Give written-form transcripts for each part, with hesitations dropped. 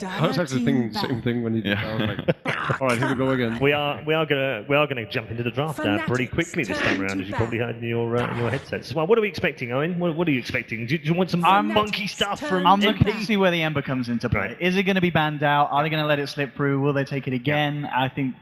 I was actually thinking the same thing when you did that. I was like, all right, here we go again. We are gonna jump into the draft pretty quickly this time around, as you probably heard in your headsets. Well, what are we expecting, Owen? What are you expecting? Do you want some monkey stuff from I'm looking to see where the Ember comes into play. Right. Is it going to be banned out? Are they going to let it slip through? Will they take it again? I think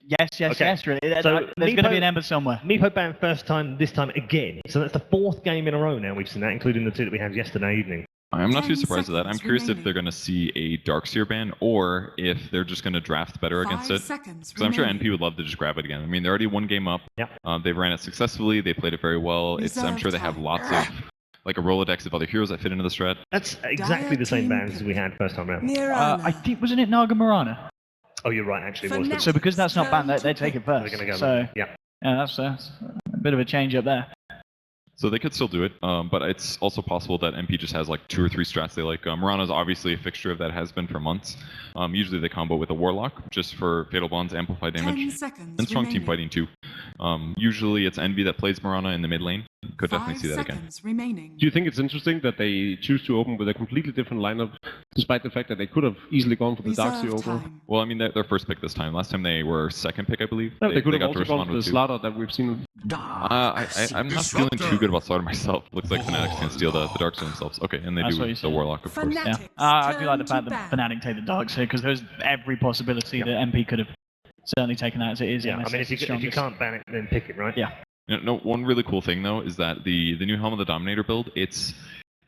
yes, really. So there's going to be an Ember somewhere. Meepo banned first time, this time again. So that's the 4th game in a row now we've seen that, including the 2 that we had yesterday evening. I'm not too surprised at that. I'm curious if they're going to see a Darkseer ban or if they're just going to draft better against it. Because I'm sure NP would love to just grab it again. I mean, they're already 1 game up. Yep. They've ran it successfully. They played it very well. I'm sure they have lots of like a Rolodex of other heroes that fit into the strat. That's exactly the same bans as we had first time around. I think, wasn't it Naga Morana? Oh, you're right, actually. It was. So because that's not banned, they take it first. They're going to go. So yeah, that's a bit of a change up there. So they could still do it, but it's also possible that MP just has like 2 or 3 strats they like. Morana is obviously a fixture that has been for months. Usually they combo with a Warlock just for Fatal Bonds, Amplify damage, and strong team fighting too. Usually it's Envy that plays Morana in the mid lane. Could definitely see that again. Do you think it's interesting that they choose to open with a completely different lineup, despite the fact that they could have easily gone for the Darkseer over? Well, I mean, their first pick this time. Last time they were 2nd pick, I believe. No, they could have also gone for the Slaughter that we've seen. I'm not feeling too good about Slaughter myself. Looks like Fnatic can steal the Darkseer themselves. Okay, and they do the Warlock, of course. Yeah. I do like the fact that Fnatic take the Darkseer, because there's every possibility that MP could have certainly taken that as it is. Yeah, I mean, if you can't ban it, then pick it, right? Yeah. No, one really cool thing though is that the new Helm of the Dominator build, it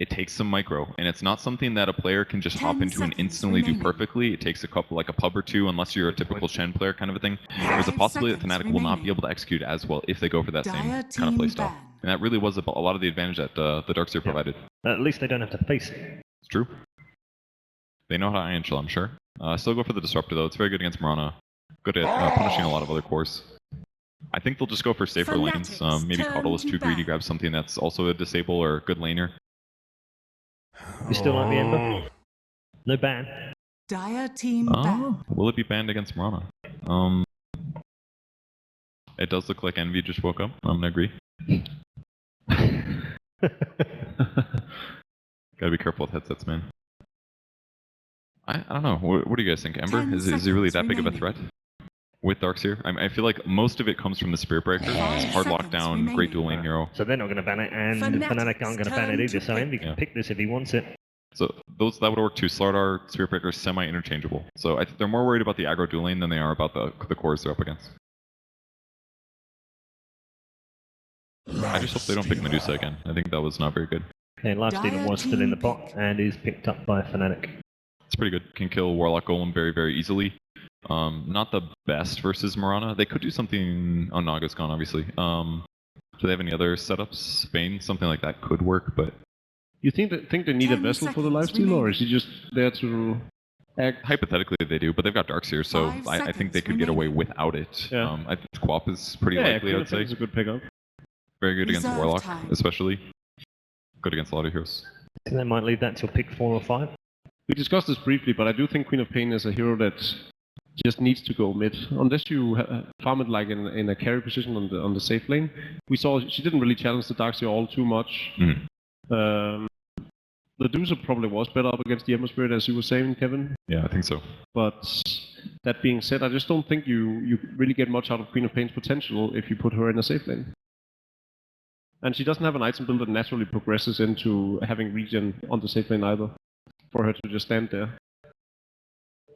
takes some micro, and it's not something that a player can just hop into and instantly do perfectly. It takes a couple, like a pub or 2, unless you're a typical Shen player kind of a thing. There's a possibility that Fnatic will not be able to execute as well if they go for that same kind of playstyle. And that really was a lot of the advantage that the Darkseer provided. At least they don't have to face it. It's true. They know how to Iron Shell, I'm sure. Still go for the Disruptor though. It's very good against Morana. Good at punishing a lot of other cores. I think they'll just go for safer lanes. Maybe Kardel is too greedy, grab something that's also a disable or a good laner. You still like the Ember? No ban. Will it be banned against Morana? It does look like Envy just woke up. I'm gonna agree. Gotta be careful with headsets, man. I don't know. What do you guys think? Ember? Is he really that big of a threat? With Darkseer? I feel like most of it comes from the Spirit Breaker. It's hard lockdown, great dual lane hero. So they're not going to ban it, and Fnatic aren't going to ban it either, so Envy can pick this if he wants it. So that would work too. Slardar, Spirit Breaker, semi-interchangeable. So I think they're more worried about the aggro dual lane than they are about the cores they're up against. I just hope they don't pick Medusa again. I think that was not very good. Okay, Lifestealer was still in the bot, and is picked up by Fnatic. It's pretty good. Can kill Warlock Golem very, very easily. Not the best versus Morana. They could do something. Oh, Naga's gone, obviously. Do they have any other setups? Bane, something like that could work, but. You think they need a vessel for the lifesteal, or is he just there to act? Hypothetically, they do, but they've got Darkseer, so I think they could get away without it. Yeah. I think Quap is pretty likely, I would say. It's a good pickup. Very good against Warlock, especially. Good against a lot of heroes. I think they might leave that till pick 4 or 5. We discussed this briefly, but I do think Queen of Pain is a hero that just needs to go mid. Unless you farm it like in a carry position on the safe lane. We saw she didn't really challenge the Darkseer all too much. The Medusa probably was better up against the Ember Spirit, as you were saying, Kevin. Yeah, I think so. But that being said, I just don't think you really get much out of Queen of Pain's potential if you put her in a safe lane. And she doesn't have an item build that naturally progresses into having regen on the safe lane either, for her to just stand there.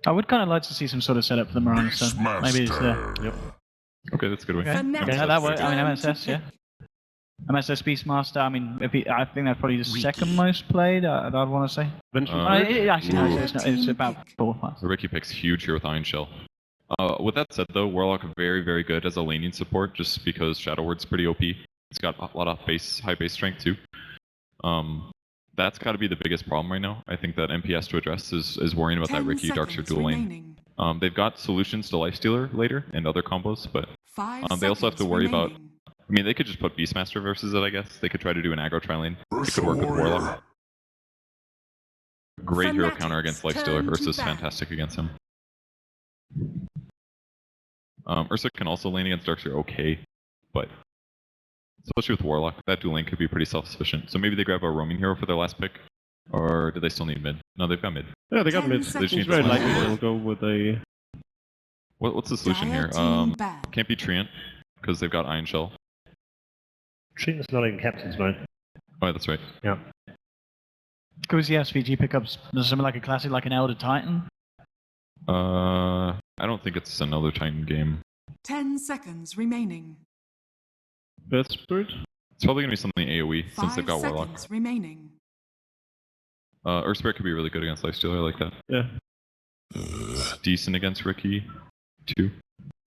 I would kind of like to see some sort of setup for the Morana, so maybe it's there. Yep. Okay, that's a good way. Okay, that works. I mean, MSS, yeah. MSS Beastmaster, I mean, I think that's probably the second most played, I'd want to say. Actually, no, it's about 4th. The Riki picks huge here with Iron Shell. With that said, though, Warlock very, very good as a laning support, just because Shadow Word's pretty OP. It's got a lot of high base strength, too. That's got to be the biggest problem right now. I think that MP has to address is worrying about that Riki Darkseer dual lane. They've got solutions to Lifestealer later and other combos, but they also have to worry about. I mean, they could just put Beastmaster versus it, I guess. They could try to do an aggro tri-lane. It could work with Warlock. Great hero counter against Lifestealer versus fantastic against him. Ursa can also lane against Darkseer okay, but especially with Warlock, that dual lane could be pretty self-sufficient. So maybe they grab a roaming hero for their last pick. Or do they still need mid? No, they've got mid. Yeah, they got mid. They just It's need very the likely support. they'll go with a... What's the solution here? Can't be Treant, because they've got Iron Shell. Treatment's not in captain's mode. Oh, yeah, that's right. Yeah. Could we see SVG pickups something like a classic, like an Elder Titan? I don't think it's another Titan game. 10 seconds remaining. Birth Spirit? It's probably going to be something AoE, since they've 5 got seconds Warlock. remaining. Earth Spirit could be really good against Lifestealer, I like that. Yeah. Decent against Riki, too.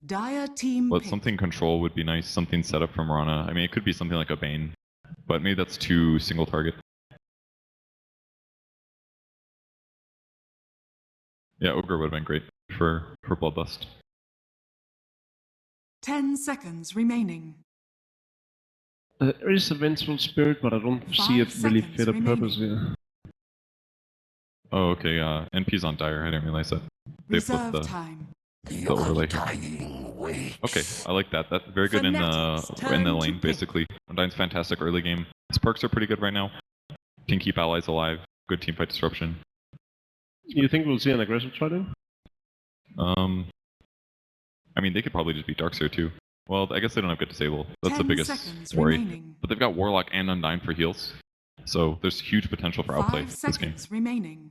Dire team But pick. something control would be nice, something set up from Rana. I mean, it could be something like a Bane, but maybe that's too single target. Yeah, Ogre would have been great for Bloodlust. 10 seconds remaining. There is a Vengeful Spirit, but I don't see it 5 really seconds fit a remaining. purpose here. Oh, okay, NP's on Dire, I didn't realize that. They flipped Reserve the time. overlay here. Okay, I like that. That's very good in Fnatic's the turn to lane, pick. basically. Undyne's fantastic early game. His perks are pretty good right now. Can keep allies alive. Good teamfight disruption. You think we'll see an aggressive try then? I mean, they could probably just beat Darkseer too. Well, I guess they don't have good disable. That's the 10 biggest seconds worry. remaining. But they've got Warlock and Undyne for heals. So there's huge potential for outplay 5 this game. seconds remaining.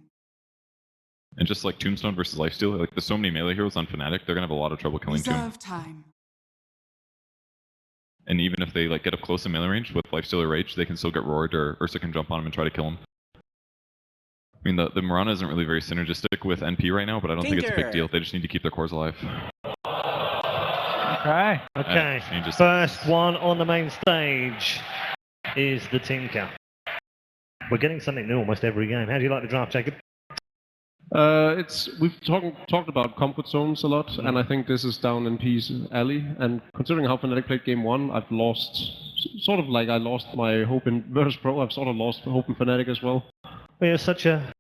And just like Tombstone versus Lifesteal, like there's so many melee heroes on Fnatic, they're gonna have a lot of trouble killing Tomb. Reserve time. And even if they like get up close in melee range with Lifesteal or Rage, they can still get roared, or Ursa can jump on him and try to kill him. I mean, the Mirana isn't really very synergistic with NP right now, but I don't think it's a big deal. They just need to keep their cores alive. Okay. Okay. Changes. First one on the main stage is the Tinker. We're getting something new almost every game. How do you like the draft, Jacob? We've talked about comfort zones a lot, and I think this is down NP's alley. And considering how Fnatic played game one, I've lost, sort of like I lost my hope in Virtus Pro. I've sort of lost hope in Fnatic as well. Well, you're such a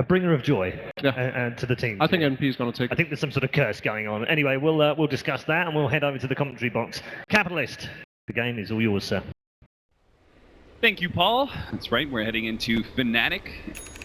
bringer of joy Yeah. to the team. I think NP is going to take I think there's some sort of curse going on. Anyway, we'll discuss that and we'll head over to the commentary box. Capitalist, the game is all yours, sir. Thank you, Paul. That's right, we're heading into Fnatic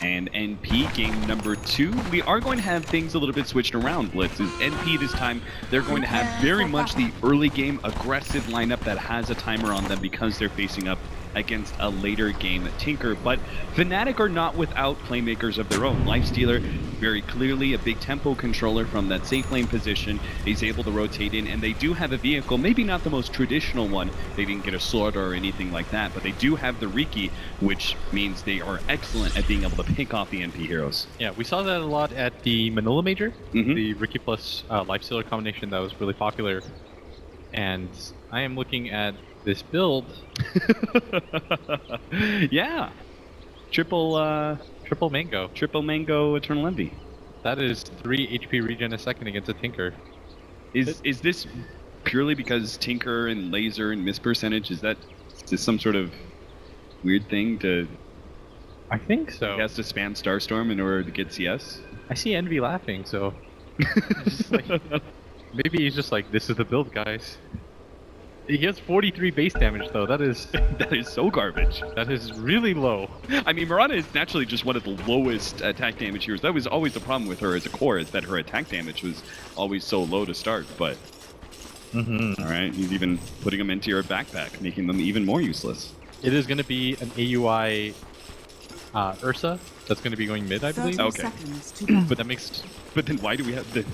and NP game number 2. We are going to have things a little bit switched around, Blitz. NP this time, they're going to have very much the early game aggressive lineup that has a timer on them because they're facing up against a later game Tinker, but Fnatic are not without playmakers of their own. Lifestealer, very clearly a big tempo controller from that safe lane position. He's able to rotate in, and they do have a vehicle, maybe not the most traditional one. They didn't get a sword or anything like that, but they do have the Riki, which means they are excellent at being able to pick off the NP heroes. Yeah, we saw that a lot at the Manila Major, Mhm. the Riki plus Lifestealer combination that was really popular. And I am looking at this build. Yeah. Triple mango Eternal Envy. That is 3 HP regen a second against a Tinker. Is this purely because Tinker and Laser and miss percentage? Is this some sort of weird thing to... I think so. He has to spam Starstorm in order to get CS? I see Envy laughing, so it's just like, maybe he's just like, this is the build, guys. He has 43 base damage though. That is That is so garbage. that is really low. I mean, Muerta is naturally just one of the lowest attack damage heroes. That was always the problem with her as a core, is that her attack damage was always so low to start, but... Alright, he's even putting them into your backpack, making them even more useless. It is going to be an AUI Ursa that's going to be going mid, I 30 believe. Okay. seconds to go. But that makes But then why do we have the...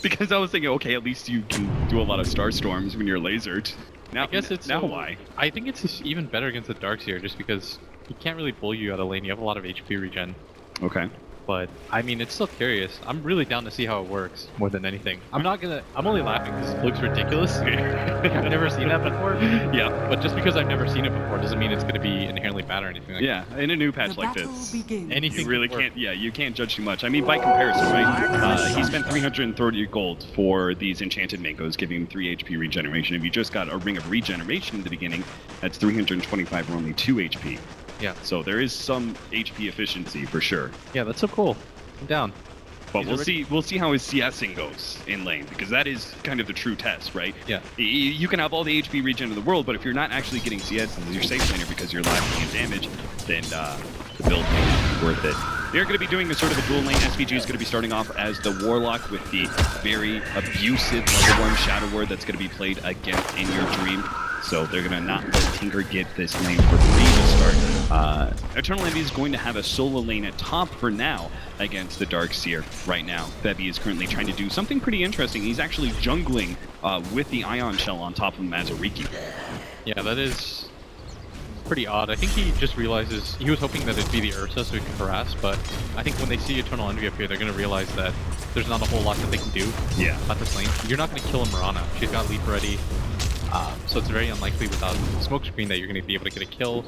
Because I was thinking, okay, at least you can do a lot of Starstorms when you're lasered. Now, I guess it's now so- why? I think it's just even better against the Darkseer just because he can't really bully you out of lane. You have a lot of HP regen. Okay. But I mean, it's still curious. I'm really down to see how it works more than anything. I'm only laughing because it looks ridiculous. I've never seen that before. Yeah. But just because I've never seen it before doesn't mean it's going to be inherently bad or anything like Yeah, in a new patch The like battle this. begins. that. Anything You really can work. can't, yeah, you can't judge too much. I mean, by comparison, right? He spent 330 gold for these enchanted mangoes, giving him 3 HP regeneration. If you just got a ring of regeneration in the beginning, that's 325 or only 2 HP. Yeah. So there is some HP efficiency for sure. Yeah, that's so cool. I'm down. But we'll see how his CSing goes in lane, because that is kind of the true test, right? Yeah. You can have all the HP regen in the world, but if you're not actually getting CS as your safe laner because you're lacking in damage, then the build may not be worth it. They're going to be doing a sort of a dual lane. SVG is going to be starting off as the Warlock with the very abusive level 1 Shadow Word that's going to be played against In Your Dream. So they're going to not let Tinker get this lane for free to start. Eternal Envy is going to have a solo lane at top for now against the Darkseer right now. Febby is currently trying to do something pretty interesting. He's actually jungling with the Ion Shell on top of him as a Riki. Yeah, that is pretty odd. I think he just realizes, he was hoping that it'd be the Ursa so he could harass, but I think when they see Eternal Envy up here, they're going to realize that there's not a whole lot that they can do at this lane. You're not going to kill a Muerta. She's got leap ready. So it's very unlikely without the smoke screen that you're going to be able to get a kill.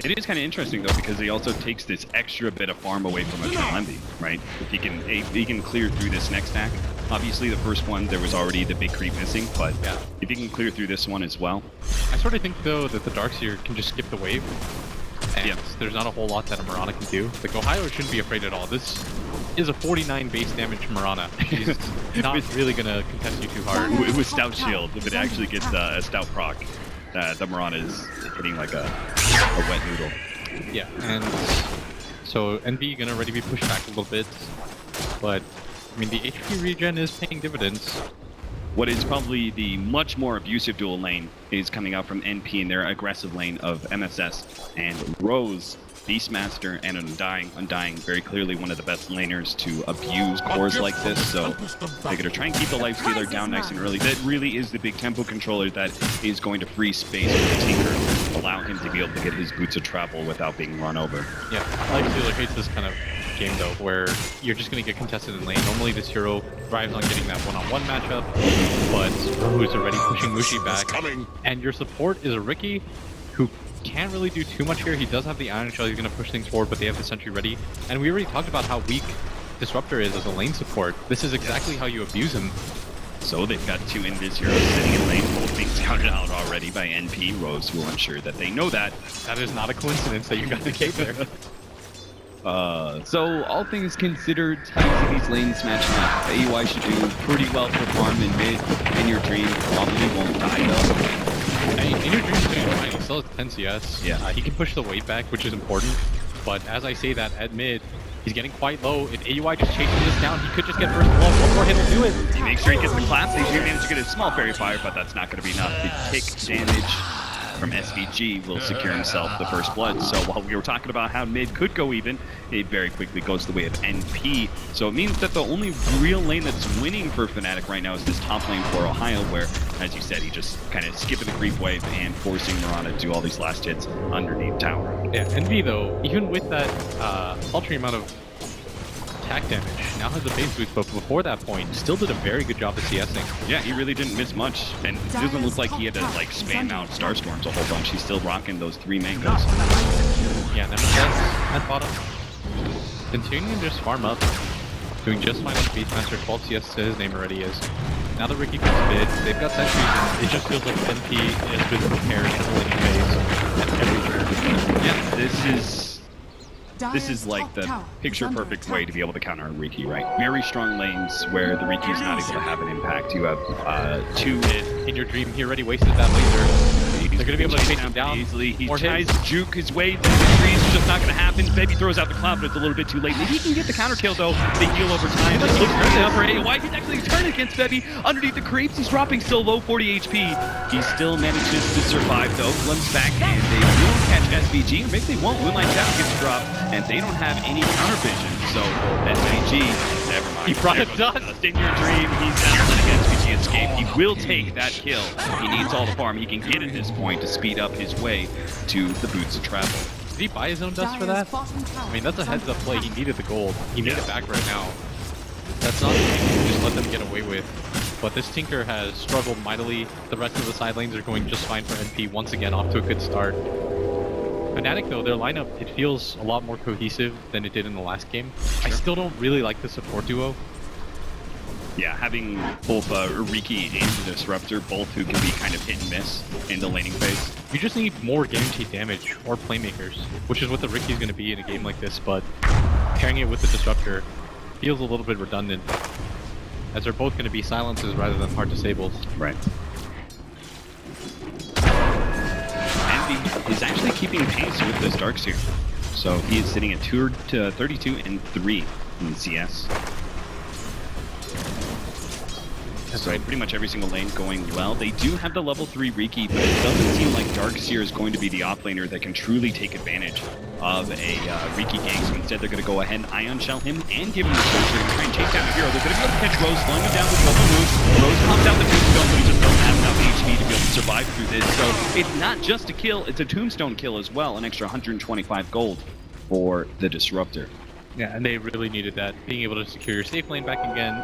It is kind of interesting though, because he also takes this extra bit of farm away from Eternal Envy, right? If he can clear through this next stack. Obviously the first one there was already the big creep missing, but if he can clear through this one as well. I sort of think though that the Darkseer can just skip the wave. And there's not a whole lot that a Muerta can do. The Ohio shouldn't be afraid at all. This is a 49 base damage Muerta. He's not really going to contest you too hard. With Stout Shield, if it actually gets a Stout proc, the Muerta is hitting like a wet noodle. Yeah, and so NB going to already be pushed back a little bit. But, I mean, the HP regen is paying dividends. What is probably the much more abusive dual lane is coming out from NP in their aggressive lane of MSS and Rose, Beastmaster, and Undying. Undying, very clearly one of the best laners to abuse cores like this, so they're going to try and keep the lifestealer down nice and early. That really is the big tempo controller that is going to free space for the Tinker, allow him to be able to get his boots of travel without being run over. Yeah, Lifestealer hates this kind of game though, where you're just going to get contested in lane. Normally this hero thrives on getting that one-on-one matchup, but who's already pushing Mushi back, and your support is a Riki who can't really do too much here. He does have the Iron Shell, he's going to push things forward, but they have the Sentry ready, and we already talked about how weak Disruptor is as a lane support. This is exactly how you abuse him. So they've got two Invis heroes sitting in lane, both being scouted out already by NP. Rose will ensure that they know that. That is not a coincidence that you got the cape there. So all things considered, how do you see these lanes matching up? AUI should do pretty well for farm in mid. In Your Dream probably won't die though. Hey, In Your Dream's doing fine. He still has 10 CS. Yeah. He can push the weight back, which is important. But as I say that, at mid, he's getting quite low. If AUI just chases this down, he could just get first blood. One more hit will do it. He makes sure he gets the clap. They do manage to get a small fairy fire, but that's not going to be enough. The kick damage from SVG will secure himself the first blood. So while we were talking about how mid could go even, it very quickly goes the way of NP. So it means that the only real lane that's winning for Fnatic right now is this top lane for Ohio, where, as you said, he just kind of skipping the creep wave and forcing Muerta to do all these last hits underneath tower. Yeah, NV though, even with that paltry amount of attack damage, now has a base boost, but before that point, still did a very good job of CSing. Yeah, he really didn't miss much, and it doesn't look like he had to like spam out Starstorms a whole bunch. He's still rocking those 3 mangoes. Yeah, Nemesis at bottom. Continuing to just farm up, doing just fine with Beastmaster, 12 CS to his name already is. Now that Riki picks mid, they've got sentries, and it just feels like NP has been prepared for the laning phase at every turn. Yeah, this is like the picture-perfect way to be able to counter a Riki, right? Very strong lanes where the Riki is not able to have an impact. You have 2 hit. In Your Dream, he already wasted that laser. They're going to be able to chase him down easily. He more tries hits. to juke his way through the trees. It's just not going to happen. Baby throws out the cloud, but it's a little bit too late. Maybe he can get the counter kill though. They heal over time. It looks good enough for AOI. He's actually turning against Bebby underneath the creeps. He's dropping still low 40 HP. He still manages to survive though. Glimpse back, and they will catch SVG. Or maybe they won't. Moonlight Shadow gets dropped, and they don't have any counter vision. So SVG, never mind. He brought it done. In Your Dream, he's down letting SVG escape. He will take that kill. He needs all the farm he can get at this point to speed up his way to the boots of travel. Did he buy his own dust for that? I mean, that's a heads-up play. He needed the gold. He made it back right now. That's not something you can just let them get away with. But this Tinker has struggled mightily. The rest of the side lanes are going just fine for NP. Once again, off to a good start. Fnatic, though, their lineup, it feels a lot more cohesive than it did in the last game. I still don't really like the support duo. Yeah, having both Riki and the Disruptor, both who can be kind of hit and miss in the laning phase. You just need more guaranteed damage or playmakers, which is what the Riki's going to be in a game like this, but pairing it with the Disruptor, feels a little bit redundant, as they're both going to be silences rather than hard disables. Right. Envy is actually keeping pace with this Darkseer. So he is sitting at 32 and 3 in the CS. So pretty much every single lane going well. They do have the level 3 Riki, but it doesn't seem like Darkseer is going to be the offlaner that can truly take advantage of a Riki gang. So instead they're going to go ahead and Ion Shell him and give him the switch. They're going to try and chase down the hero. They're going to be able to catch Rose, slowing him down with double moves. Rose pops out the tombstone, but he just doesn't have enough HP to be able to survive through this. So it's not just a kill, it's a tombstone kill as well. An extra 125 gold for the Disruptor. Yeah, and they really needed that. Being able to secure your safe lane back again.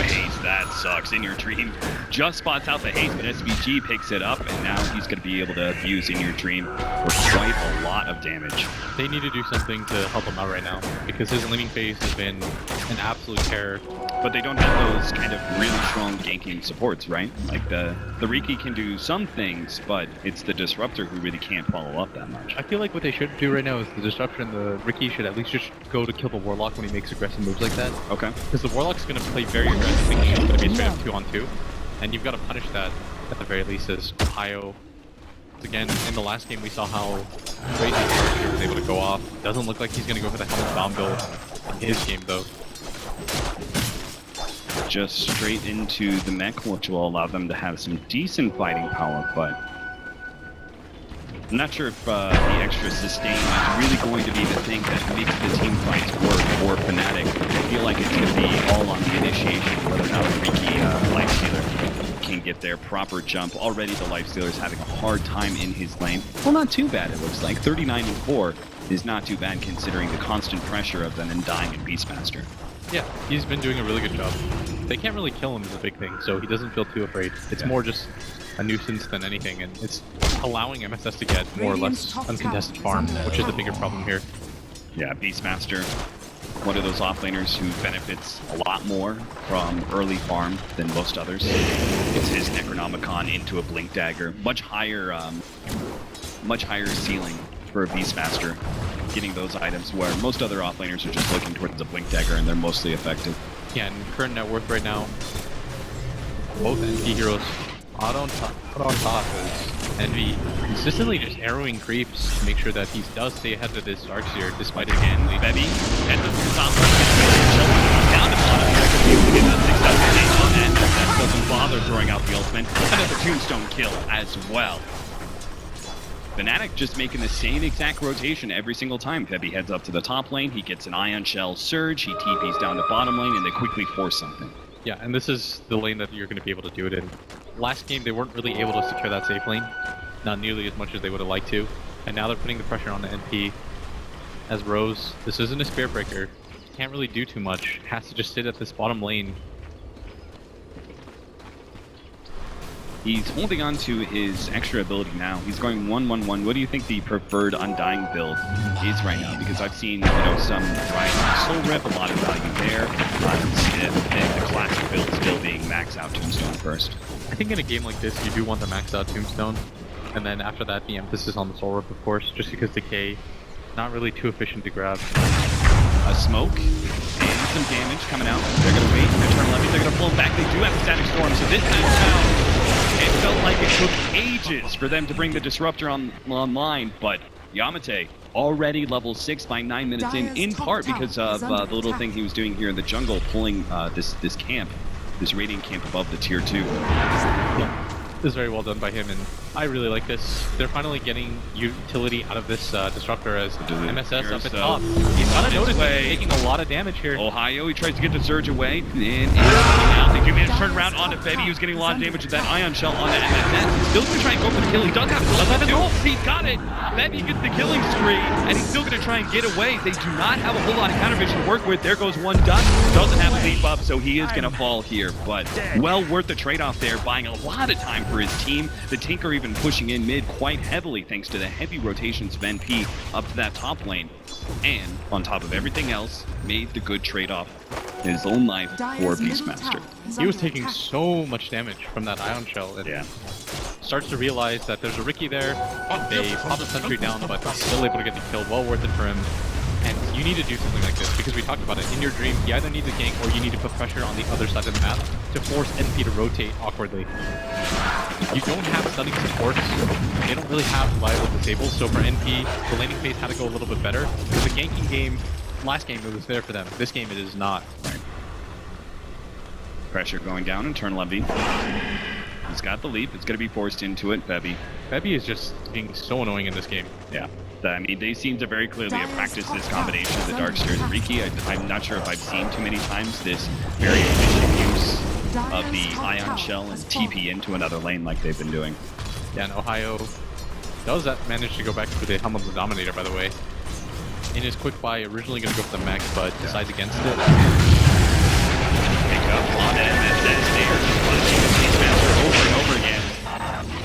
Haze, that sucks. In Your Dream just spots out the Haze, but SVG picks it up, and now he's going to be able to abuse In Your Dream for quite a lot of damage. They need to do something to help him out right now, because his laning phase has been an absolute terror. But they don't have those kind of really strong ganking supports, right? Like the Riki can do some things, but it's the Disruptor who really can't follow up that much. I feel like what they should do right now is the Disruptor and the Riki should at least just go to kill the Warlock when he makes aggressive moves like that. Okay. Because the Warlock's going to play very aggressive, thinking it's going to be straight up 2-on-2. And you've got to punish that, at the very least, as Ohio. Again, in the last game we saw how crazy he was able to go off. Doesn't look like he's going to go for the Helmet Bomb build in his game, though. Just straight into the mech, which will allow them to have some decent fighting power, but I'm not sure if the extra sustain is really going to be the thing that makes the team fights work for Fnatic. I feel like it's going to be all on the initiation, whether or not Riki Lifestealer can get their proper jump. Already the Lifestealer is having a hard time in his lane. Well, not too bad, it looks like. 39 and 4 is not too bad considering the constant pressure of them in dying in Beastmaster. Yeah, he's been doing a really good job. They can't really kill him is a big thing, so he doesn't feel too afraid. It's more just a nuisance than anything, and it's allowing MSS to get more or less uncontested farm, which is the bigger problem here. Yeah, Beastmaster, one of those offlaners who benefits a lot more from early farm than most others. It's his Necronomicon into a Blink Dagger. Much higher ceiling for a Beastmaster, getting those items where most other offlaners are just looking towards the Blink Dagger and they're mostly effective. Yeah, and current net worth right now, both NP heroes out on top is Envy consistently just arrowing creeps to make sure that he does stay ahead of this Darkseer despite again Bebby ends up to the top down to bottom here to be able to get that 6,000 days on that. That doesn't bother throwing out the ultimate. Another tombstone kill as well. Fnatic just making the same exact rotation every single time. Febby heads up to the top lane, he gets an Ion Shell Surge, he TPs down to bottom lane, and they quickly force something. Yeah, and this is the lane that you're going to be able to do it in. Last game, they weren't really able to secure that safe lane. Not nearly as much as they would have liked to. And now they're putting the pressure on the NP. As Rose, this isn't a Spear Breaker. Can't really do too much. Has to just sit at this bottom lane. He's holding on to his extra ability now. He's going 1-1-1. What do you think the preferred Undying build is right now? Because I've seen, some Rise Soul Rip, a lot of value there. The classic build still being max out Tombstone first. I think in a game like this, you do want the max out Tombstone. And then after that, the emphasis on the Soul Rip, of course, just because Decay, not really too efficient to grab. A smoke and some damage coming out. They're going to wait. Eternal Levy, they're going to pull back. They do have a Static Storm, so this time it felt like it took ages for them to bring the Disruptor online, but Yamate already level 6 by 9 minutes in part because of the little thing he was doing here in the jungle, pulling this camp, this Radiant camp above the tier 2. Yeah. This is very well done by him, and I really like this. They're finally getting utility out of this Disruptor as MSS up at top. He's got to notice he's taking a lot of damage here. Ohio, he tries to get the Surge away, and out. They do manage to turn around onto Febby, who's getting a lot of damage with that Ion Shell onto MSS. He's still going to try and go for the kill. He does have the ult. He got it. Febby gets the killing spree, and he's still going to try and get away. They do not have a whole lot of counter vision to work with. There goes one dot. Doesn't have a leap up, so he is going to fall here, but well worth the trade-off there, buying a lot of time for his team. The Tinker even pushing in mid quite heavily thanks to the heavy rotations of NP up to that top lane. And on top of everything else, made the good trade-off in his own life for Beastmaster. He was taking so much damage from that Ion Shell, and starts to realize that there's a Riki there. They pop the sentry down, but he's still able to get the kill. Well worth it for him. And you need to do something like this, because we talked about it. In your dream, you either need to gank or you need to put pressure on the other side of the map to force NP to rotate awkwardly. You don't have stunning supports. They don't really have reliable disables, so for NP, the laning phase had to go a little bit better. Because the ganking game, last game, it was there for them. This game, it is not. Pressure going down, internal envy. He's got the leap. It's going to be forced into it. Febby is just being so annoying in this game. Yeah. I mean, they seem to very clearly have practiced this combination of the Darkseer and Riki. I'm not sure if I've seen too many times this very efficient use of the Ion Shell and TP into another lane like they've been doing. Yeah, and Ohio does manage to go back to the Helm of the Dominator, by the way. In his quick buy, originally going to go for the mech, but decides against it. Pick up on MSS there, just punching the Chase Master over and over again.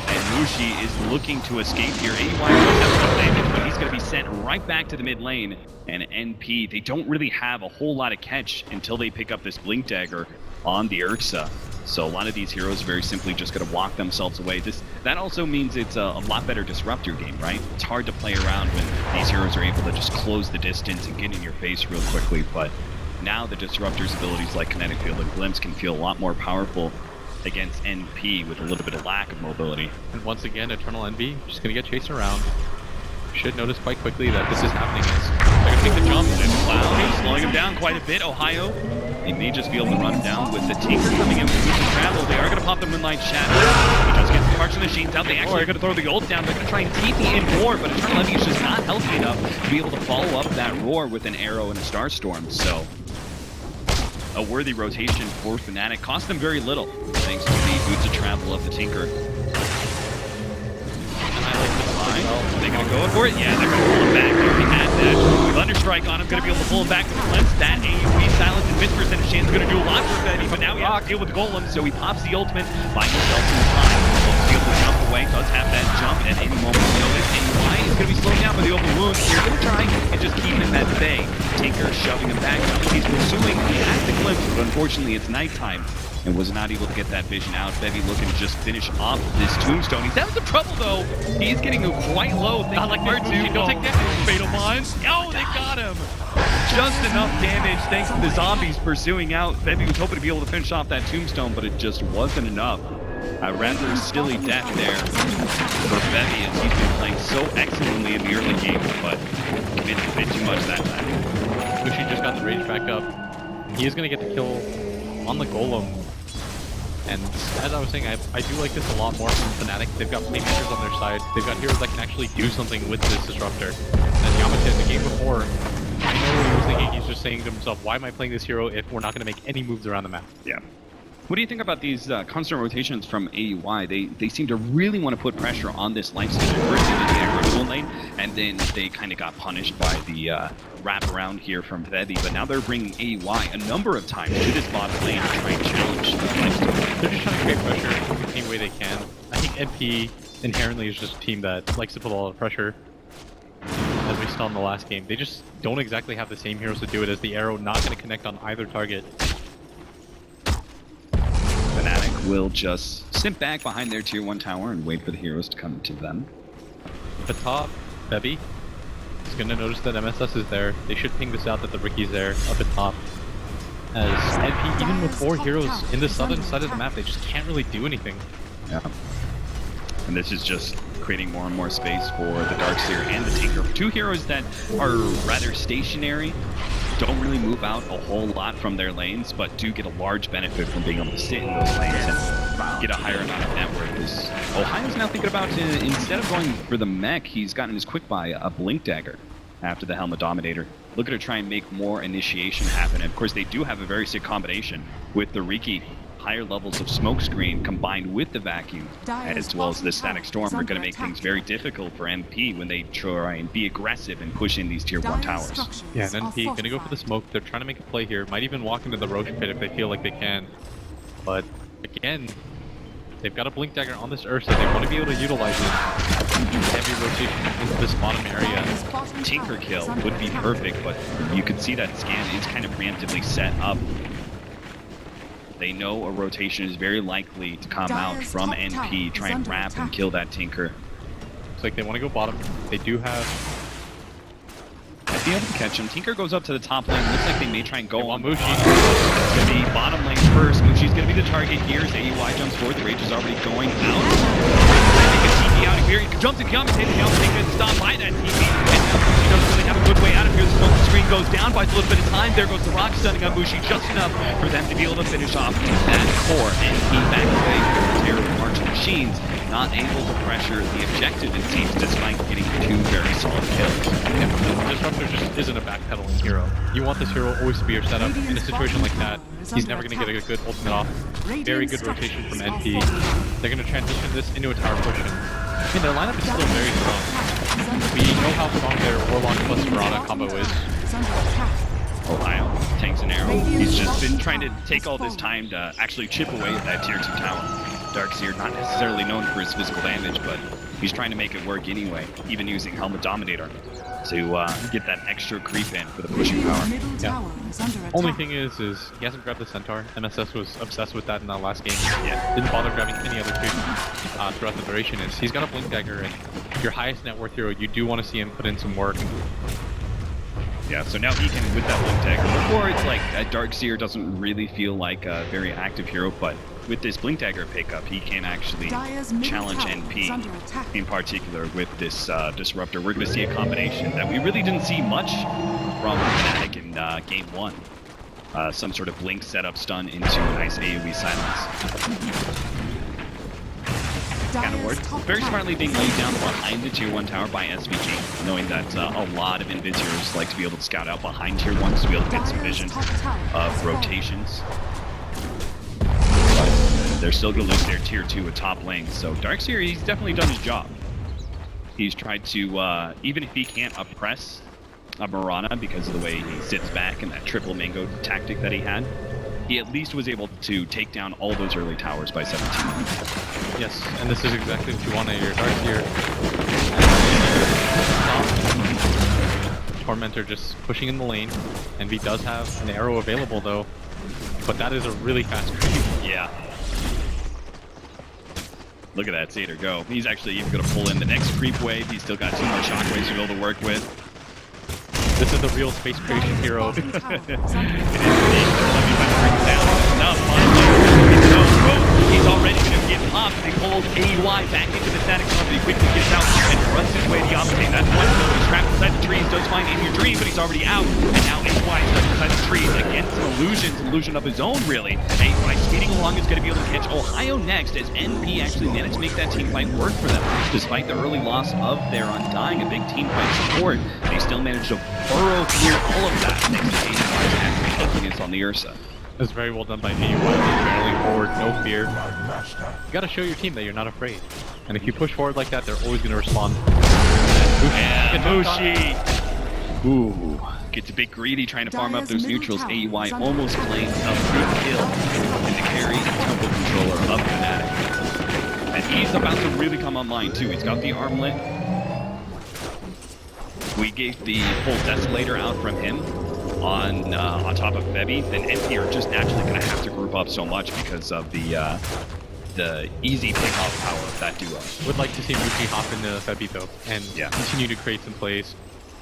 And Mushi is looking to escape here. AY does have some damage, but he's going to be sent right back to the mid lane. And NP, they don't really have a whole lot of catch until they pick up this Blink Dagger on the Ursa. So a lot of these heroes are very simply just going to walk themselves away. That also means it's a lot better disruptor game, right? It's hard to play around when these heroes are able to just close the distance and get in your face real quickly. But now the disruptor's abilities like Kinetic Field and Glimpse can feel a lot more powerful against NP with a little bit of lack of mobility. And once again, Eternal Envy just going to get chased around. Should notice quite quickly that this is happening as they're going to take the jump. And Cloud slowing him down quite a bit. Ohio, they may just be able to run him down with the Tinker coming in with the travel. They are going to pop the Moonlight Shadow. He just gets the Marks and Machines out. They actually are going to throw the ult down. They're going to try and TP in more, but Eternal Envy is just not healthy enough to be able to follow up that roar with an arrow and a Starstorm. So a worthy rotation for Fnatic. Cost them very little, thanks to the boots of travel of the Tinker. Are they going to go for it? Yeah, they're going to pull him back. They already had that. Thunderstrike on him, going to be able to pull him back with the Glimpse. That AoE silence and Mist percentage chance is going to do a lot for Fetty, but now he has to deal with the Golem, so he pops the ultimate, finds himself in time. Looks to be able to jump away, does have that jump, and at any moment notice. And why is going to be slowed down by the open wound. They're going to try and just keep him at bay. Tinker shoving him back. He's pursuing. He has the Glimpse, but unfortunately it's nighttime and was not able to get that vision out. Bevy looking to just finish off this Tombstone. He's having some trouble though. He's getting quite low. Not like Muerta. Don't take damage. Fatal Mind. Oh, they got him. Just enough damage thanks to the zombies pursuing out. Bevy was hoping to be able to finish off that Tombstone, but it just wasn't enough. A rather silly death there for Bevy as he's been playing so excellently in the early game, but committed a bit too much that time. Mushi just got the rage back up. He is going to get the kill on the Golem. And as I was saying, I do like this a lot more from Fnatic. They've got playmakers on their side. They've got heroes that can actually do something with this Disruptor. As Yamate in the game before, I know he was thinking, he's just saying to himself, why am I playing this hero if we're not going to make any moves around the map? Yeah. What do you think about these constant rotations from AUI? They seem to really want to put pressure on this life station first into the aggro lane, and then they kind of got punished by the wraparound here from Febby, but now they're bringing AUI a number of times to this bottom lane to try and challenge the life station. They're just trying to create pressure any way they can. I think NP inherently is just a team that likes to put a lot of pressure. As we saw in the last game, they just don't exactly have the same heroes to do it, as the arrow not going to connect on either target. Fnatic will just sit back behind their tier 1 tower and wait for the heroes to come to them. At the top, Bevy is going to notice that MSS is there. They should ping this out that the Riki's there up at top. As NP, even with 4 heroes in the southern side of the map, they just can't really do anything. Yeah. And this is just creating more and more space for the Darkseer and the Tinker. 2 heroes that are rather stationary, don't really move out a whole lot from their lanes, but do get a large benefit from being able to sit in those lanes and get a higher amount of network. Ohio's now thinking about, instead of going for the mech, he's gotten his quick buy a Blink Dagger after the Helmet Dominator. Looking to try and make more initiation happen. And of course, they do have a very sick combination with the Riki. Higher levels of Smokescreen combined with the Vacuum, as well as the Static Storm, are going to make things very difficult for NP when they try and be aggressive and push in these tier 1 towers. Yeah, and NP going to go for the smoke. They're trying to make a play here. Might even walk into the Roach Pit if they feel like they can. But again, they've got a Blink Dagger on this Ursa. They want to be able to utilize it. Heavy rotation into this bottom area. Tinker kill would be perfect, but you can see that scan is kind of preemptively set up. They know a rotation is very likely to come out from NP, try and wrap and kill that Tinker. Looks like they want to go bottom. They do have might be able to catch him. Tinker goes up to the top lane. Looks like they may try and go on Mushi. It's going to be bottom lane first. Mushi's going to be the target here. As AUI jumps forward. The Rage is already going out. TP out of here. He jumps to Yamate. The Yamate gets stopped by that TP. And Mushi doesn't really have a good way out of here. The smoke screen goes down. Buys a little bit of time. There goes the rock stunning on Mushi just enough for them to be able to finish off that core. And he back away from terrible marching machines. Not able to pressure the objective, it seems, despite getting 2 very solid kills. Yeah, Disruptor just isn't a backpedaling hero. You want this hero always to be your setup. In a situation like that, he's never going to get a good ultimate off. Very good rotation from NP. They're going to transition this into a tower push. And their lineup is still very strong. We know how strong their Warlock plus Verana combo is. Ohio tanks an arrow. He's just been trying to take all this time to actually chip away at that tier 2 tower. Darkseer, not necessarily known for his physical damage, but he's trying to make it work anyway, even using Helmet Dominator to get that extra creep in for the pushing power. Yeah. Only thing is he hasn't grabbed the Centaur. MSS was obsessed with that in that last game. Yeah. Didn't bother grabbing any other creep throughout the duration. He's got a Blink Dagger, and your highest net worth hero, you do want to see him put in some work. Yeah, so now he can, with that Blink Dagger, before it's like Darkseer doesn't really feel like a very active hero, but with this Blink Dagger pickup, he can actually challenge NP, in particular with this Disruptor. We're going to see a combination that we really didn't see much from Fnatic in Game 1. Some sort of Blink setup stun into a nice AoE silence. Kind of worked. Very smartly being laid down behind the tier 1 tower by SVG, knowing that a lot of Invisors like to be able to scout out behind tier 1 to be able to get some vision of rotations. They're still going to lose their tier 2 at top lane, so Darkseer, he's definitely done his job. He's tried to, even if he can't oppress a Muerta because of the way he sits back and that triple mango tactic that he had, he at least was able to take down all those early towers by 17. Yes, and this is exactly what you want at your Darkseer. Tormentor just pushing in the lane. Envy does have an arrow available though, but that is a really fast creep. Yeah. Look at that Satyr go. He's actually even going to pull in the next creep wave. He's still got 2 more shockwaves to be able to work with. This is the real space creation hero. It is indeed. Let me bring down. Now finally, he's already going to get popped. They pulled AUI back into the Fnatic company. Quickly gets out and runs his way the opposite. That's one kill. He's trapped inside the trees. Does find In Your Dream, but he's already out. And now AUI is stuck inside the trees against some illusion of his own, really. AUI speeding along is going to be able to catch Ohio next as NP actually managed to make that team fight work for them. Despite the early loss of their Undying, a big team fight support, they still managed to burrow through all of that thanks to AUI's actually taking it on the Ursa. That's very well done by AUI. Barreling forward, no fear. You gotta show your team that you're not afraid. And if you push forward like that, they're always gonna respond. And Mushi! Ooh. Gets a bit greedy trying to farm up those neutrals. AUI almost claims a big kill in the carry and tempo controller of Fnatic. And he's about to really come online too. He's got the armlet. We gave the full Desolator out from him on top of Febby, then NP are just naturally going to have to group up so much because of the easy pick-off power of that duo. Would like to see Mushi hop into Febby though, and continue to create some plays.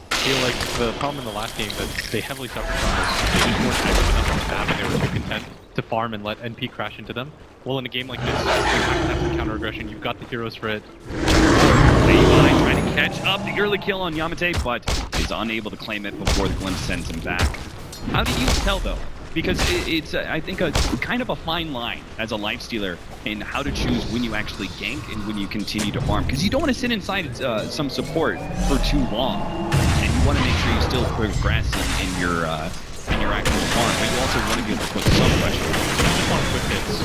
I feel like the problem in the last game that they heavily suffered from was they just weren't active enough on the map and they were too content to farm and let NP crash into them. Well, in a game like this, you have to have some counter aggression. You've got the heroes for it. AUI trying to catch up the early kill on Yamate, but is unable to claim it before the glimpse sends him back. How do you tell though? Because it's I think, a kind of a fine line as a lifestealer in how to choose when you actually gank and when you continue to farm. Because you don't want to sit inside some support for too long, and you want to make sure you still progress in your actual farm, but you also want to be able to put some pressure. Just want quick hits.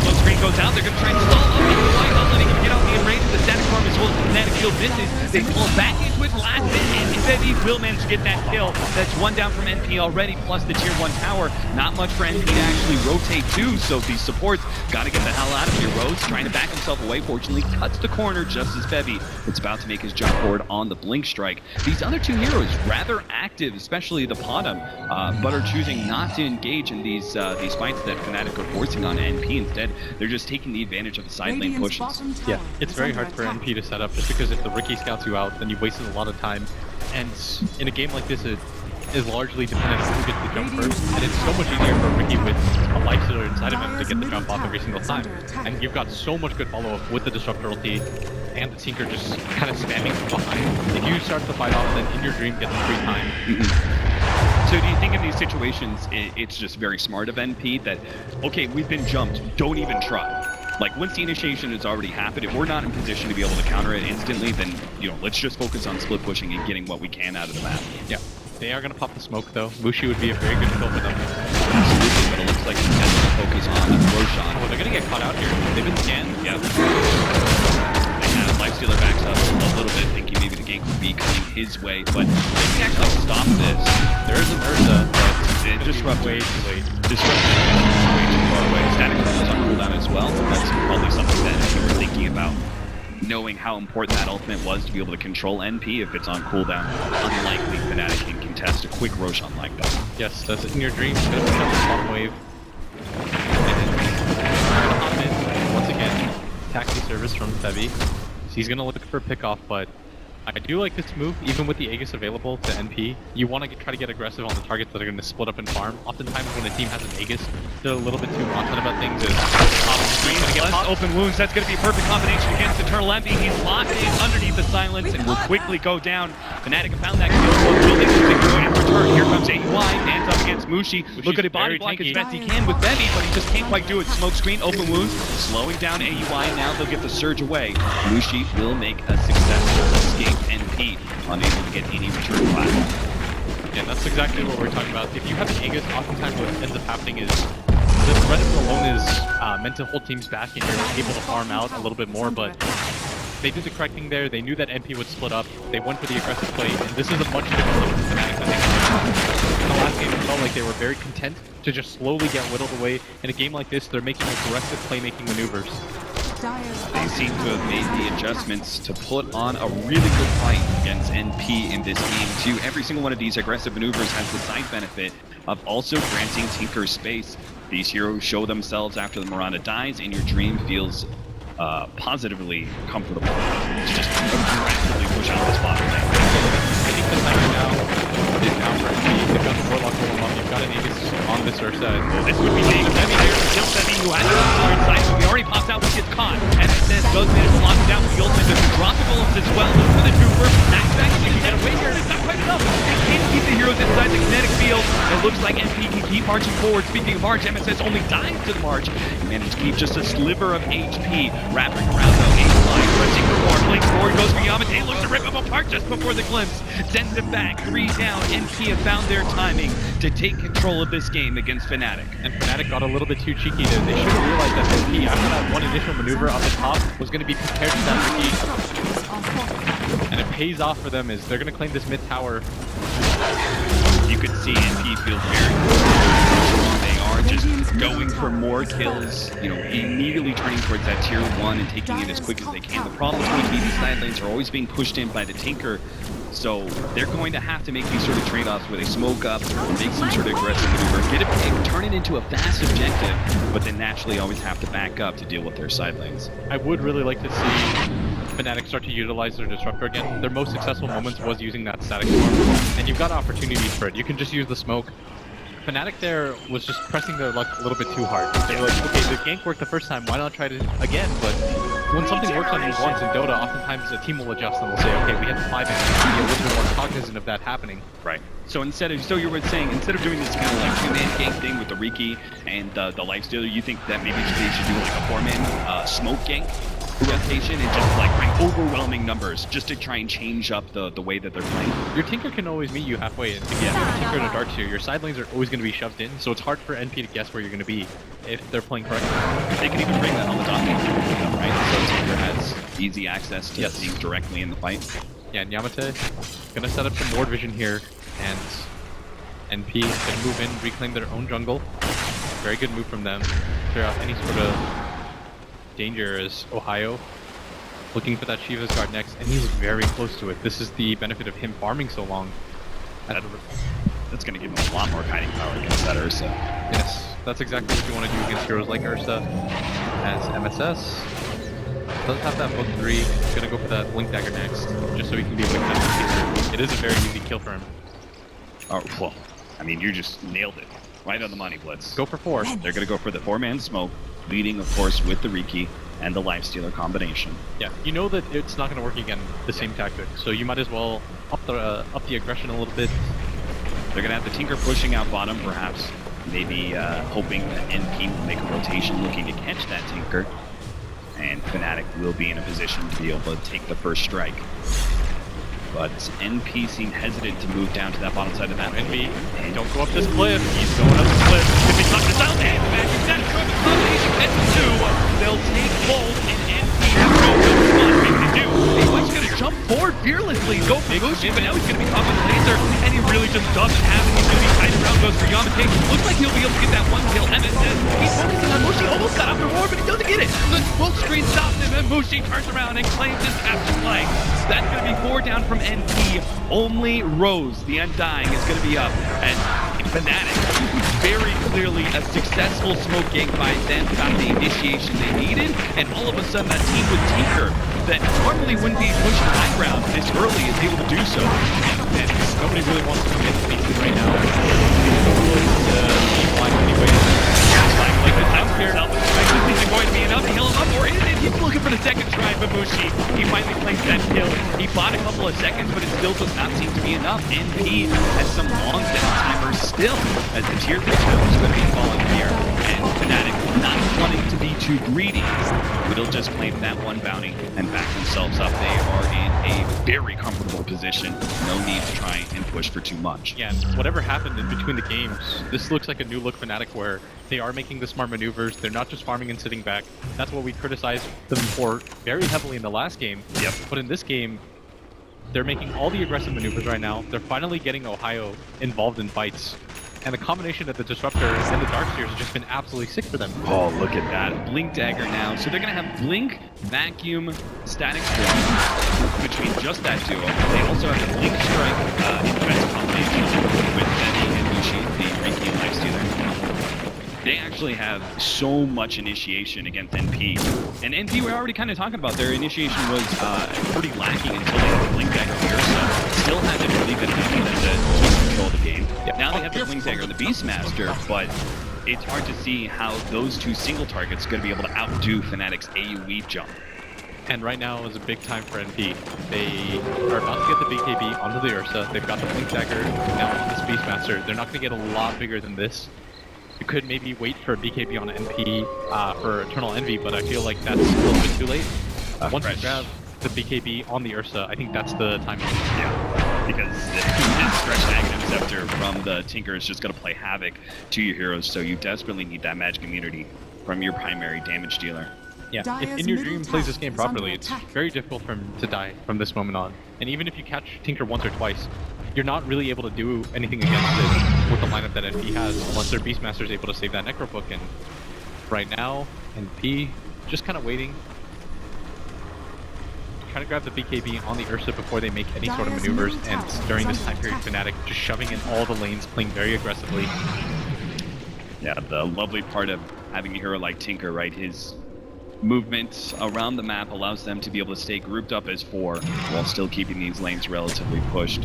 Smoke screen goes out, they're going to try and stall up. Not letting him get out the enrage. The static farm is holding the Fnatic field misses. They pull back into it. blast it, and Bevy will manage to get that kill. That's one down from NP already, plus the tier 1 tower. Not much for NP to actually rotate to, so these supports gotta get the hell out of here. Rose trying to back himself away, fortunately cuts the corner just as Bevy is about to make his jump forward on the Blink Strike. These other two heroes rather active, especially the bottom, but are choosing not to engage in these fights that Fnatic are forcing on NP. Instead, they're just taking the advantage of the side lane pushes. Yeah, it's very hard for NP to set up just because if the Riki scouts you out, then you wasted a lot of time. And in a game like this, it is largely dependent on who gets the jump first. And it's so much easier for Riki with a lifestealer inside of him to get the jump off every single time. And you've got so much good follow-up with the Disruptor ulti and the Tinker just kind of spamming from behind. If you start the fight off, then in your dream get the free time. So do you think in these situations, it's just very smart of NP that, okay, we've been jumped, don't even try. Like, once the initiation has already happened, if we're not in position to be able to counter it instantly, then, you know, let's just focus on split pushing and getting what we can out of the map. Yeah, they are going to pop the smoke, though. Mushi would be a very good kill for them. Absolutely, but it looks like instead of focus on Roshan. Oh, they're going to get caught out here. They've been scanned. Yeah. They have Lifestealer backs up a little bit, thinking maybe the gank would be coming his way, but they can actually stop this. There is a Muerta, but Disrupt way too late. Disrupt way too far away. Static is on cooldown as well. That's probably something that if you were thinking about, knowing how important that ultimate was to be able to control NP if it's on cooldown. Unlikely Fnatic can contest a quick Roshan like that. Yes, that's in your dreams. Gonna pick up the bottom wave. And hop in once again. Taxi service from Bevy. He's gonna look for a pickoff, but I do like this move, even with the Aegis available to NP. You want to try to get aggressive on the targets that are going to split up and farm. Oftentimes when a team has an Aegis, they're a little bit too wanton about things. Open wounds, that's going to be a perfect combination against Eternal Envy. He's locked in underneath the silence and will quickly go down. Fnatic have found that kill. Will they do in return? Here comes AUI, stands up against Mushi. Look at a body block as best he can with Bevy, but he just can't quite do it. Smoke screen, open wounds, slowing down AUI. Now they'll get the surge away. Mushi will make a successful escape. NP unable to get any return flag. Yeah, that's exactly what we're talking about. If you have an Aegis, oftentimes what ends up happening is the threat alone is meant to hold teams back and you're able to farm out a little bit more, but they did the correct thing there. They knew that NP would split up. They went for the aggressive play, and this is a much different look for Fnatic than they had. In the last game, it felt like they were very content to just slowly get whittled away. In a game like this, they're making aggressive playmaking maneuvers. They seem to have made the adjustments to put on a really good fight against NP in this game too. Every single one of these aggressive maneuvers has the side benefit of also granting Tinker space. These heroes show themselves after the Miranda dies, and your dream feels positively comfortable. It's just aggressively push out this bottom lane. I think the time right now is now for NP. They've got the Warlock going along. You've got an Aegis on this Ursa. This would be big. Bevy here to kill Bevy, who has the inside, so he already pops out, but gets caught. And it says goes in and locks down with the ultimate. There's a drop of bullets as well. Look for the trooper. Nice back, he can get away here. It's not quite enough. They can't keep the heroes inside the kinetic field. It looks like NP can keep marching forward. Speaking of March, MSS only dies to the March. He managed to keep just a sliver of HP. Wrapping around though, Ace line, pressing for more. Blinks forward, goes for Yamate, looks to rip him apart just before the glimpse. Sends him back, 3 down. NP have found their timing to take control of this game against Fnatic. And Fnatic got a little bit too cheeky there. They should have realized that NP, after that one initial maneuver up the top, was going to be prepared for that Riki. And it pays off for them as they're going to claim this mid tower. You could see NP feels very they are just going for more kills, you know, immediately turning towards that tier 1 and taking it as quick as they can. The problem is these side lanes are always being pushed in by the Tinker, so they're going to have to make these sort of trade-offs where they smoke up, make some sort of aggressive maneuver, get it, turn it into a fast objective, but then naturally always have to back up to deal with their side lanes. I would really like to see Fnatic start to utilize their Disruptor again. Their most successful moments was using that static storm, and you've got opportunities for it. You can just use the smoke. Fnatic there was just pressing their luck a little bit too hard. They were like, okay, the gank worked the first time, why not try it again? But when something works on you once in Dota, oftentimes a team will adjust and will say, okay, we had to 5 and be a little bit more cognizant of that happening. Right. So instead of, so you were saying, instead of doing this kind of like 2-man gank thing with the Riki and the Lifestealer, you think that maybe they should do like a 4-man smoke gank rotation and just like bring overwhelming numbers just to try and change up the way that they're playing? Your Tinker can always meet you halfway, and if you have a Tinker in a Dark Tier, your side lanes are always going to be shoved in, so it's hard for NP to guess where you're going to be if they're playing correctly. They can even bring that on the top lane, right? So Tinker has easy access to being directly in the fight. Yeah, and Yamate gonna set up some ward vision here, and NP gonna move in, reclaim their own jungle. Very good move from them. Clear out any sort of danger as Ohio looking for that Shiva's guard next, and he's very close to it. This is the benefit of him farming so long. That's going to give him a lot more kiting power against that Ursa. Yes, that's exactly what you want to do against heroes like Ursa. As MSS does have that book 3, he's gonna go for that Blink Dagger next, just so he can be able to catch the It is a very easy kill for him. Oh, well, I mean, you just nailed it. Right on the money, Blitz. Go for 4. They're going to go for the 4-man smoke, leading, of course, with the Riki and the Lifestealer combination. Yeah, you know that it's not going to work again, the same tactic, so you might as well up the aggression a little bit. They're going to have the Tinker pushing out bottom, perhaps. Maybe hoping that NP will make a rotation looking to catch that Tinker. And Fnatic will be in a position to be able to take the first strike. But NP seem hesitant to move down to that bottom side of that. NP, don't go up this cliff. He's going up the cliff. Could be touched down. And the magic set through the combination gets 2. They'll take hold, and NP has no real response maybe to do. He's going to jump forward fearlessly, go for Mushi, but now he's going to be caught with the laser, and he really just doesn't have any ability. Tight round goes for Yamate. Looks like he'll be able to get that 1 kill. MSS, he's focusing on Mushi, almost got off the roar, but he doesn't get it. The smoke screen stops him, and Mushi turns around and claims his capture flag. That's going to be 4 down from NP. Only Rose, the Undying, is going to be up. And Fnatic, very clearly a successful smoke gank by them, got the initiation they needed, and all of a sudden that team with Tinker that normally wouldn't be pushing high ground this early is able to do so. And nobody really wants to commit to Meepo right now. Like the time cleared up. Is it going to be enough to heal him up, or is it? He's looking for the second try for Mushi. He finally plays that kill. He bought a couple of seconds, but it still does not seem to be enough. NP has some long down timers still, as the tier 3 tower is going to be falling here. And Fnatic, not wanting to be too greedy, but he'll just claim that 1 bounty and back themselves up. They are in a very comfortable position. No need to try and push for too much. Yeah, whatever happened in between the games, this looks like a new look Fnatic where they are making the smart maneuvers. They're not just farming and sitting back. That's what we criticized them for very heavily in the last game. Yep. But in this game, they're making all the aggressive maneuvers right now. They're finally getting Ohio involved in fights. And the combination of the Disruptor and the Darkseers has just been absolutely sick for them. Oh, look at that. Blink Dagger now. So they're going to have Blink, Vacuum, Static Storm between just that duo. They also have the Blink Strike in defensive combination with Benny and Mushi, the Riki and Lifestealer. They actually have so much initiation against NP. And NP, we're already kind of talking about, their initiation was pretty lacking until they had the Blink Dagger here, so still hasn't really been enough for them to keep control of the game. Yep. Now they have the Blink Dagger and the Beastmaster, but it's hard to see how those 2 single targets are going to be able to outdo Fnatic's AoE jump. And right now is a big time for NP. They are about to get the BKB onto the Ursa. They've got the Blink Dagger now on this Beastmaster. They're not going to get a lot bigger than this. You could maybe wait for a BKB on NP for Eternal Envy, but I feel like that's a little bit too late. Once you grab the BKB on the Ursa, I think that's the time. Yeah, because this stretched Aghanim Scepter from the Tinker is just going to play havoc to your heroes, so you desperately need that magic immunity from your primary damage dealer. Yeah, if In Your Dream plays this game properly, it's very difficult for him to die from this moment on. And even if you catch Tinker once or twice, you're not really able to do anything against it with the lineup that NP has, unless their Beastmaster is able to save that Necro Book. And right now, NP just kind of waiting, trying to grab the BKB on the Ursa before they make any sort of maneuvers. And during this time period, Fnatic just shoving in all the lanes, playing very aggressively. Yeah, the lovely part of having a hero like Tinker, right? His movement around the map allows them to be able to stay grouped up as 4 while still keeping these lanes relatively pushed.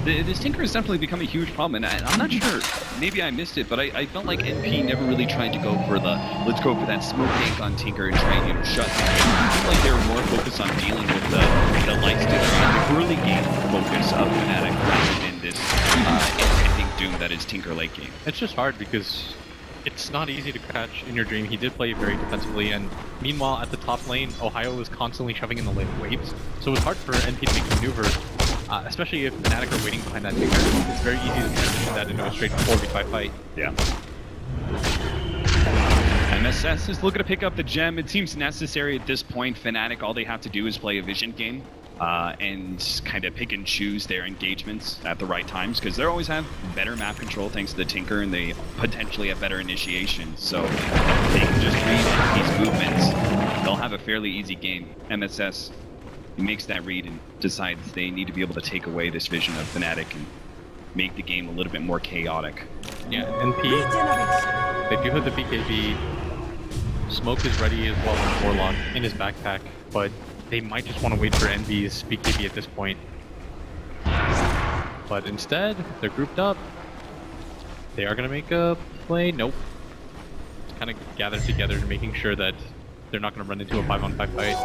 This Tinker has definitely become a huge problem, and I'm not sure, maybe I missed it, but I felt like NP never really tried to go for the, let's go for that smoke gank on Tinker and try and, shut him. It seemed like they were more focused on dealing with the Lifestealer and the early game focus of Fnatic rather than this impending doom that is Tinker late game. It's just hard because it's not easy to catch In Your Dream. He did play very defensively, and meanwhile at the top lane, Ohio was constantly shoving in the lane waves, so it's hard for NP to make maneuvers. Especially if Fnatic are waiting behind that Tinker, it's very easy to transition that into a straight 4v5 fight. Yeah. MSS is looking to pick up the gem. It seems necessary at this point. Fnatic, all they have to do is play a vision game and kind of pick and choose their engagements at the right times, because they always have better map control thanks to the Tinker, and they potentially have better initiation. So they can just read these movements. They'll have a fairly easy game. MSS makes that read and decides they need to be able to take away this vision of Fnatic and make the game a little bit more chaotic. Yeah, NP, they do have the BKB. Smoke is ready as well as Warlock in his backpack, but they might just want to wait for NB's BKB at this point. But instead, they're grouped up. They are going to make a play. Nope. Just kind of gather together, making sure that they're not going to run into a 5-on-5 fight.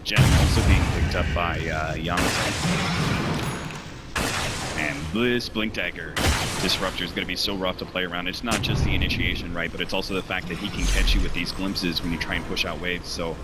Jen also being picked up by Yamato. And this Blink Dagger Disruptor is going to be so rough to play around. It's not just the initiation, right, but it's also the fact that he can catch you with these glimpses when you try and push out waves. So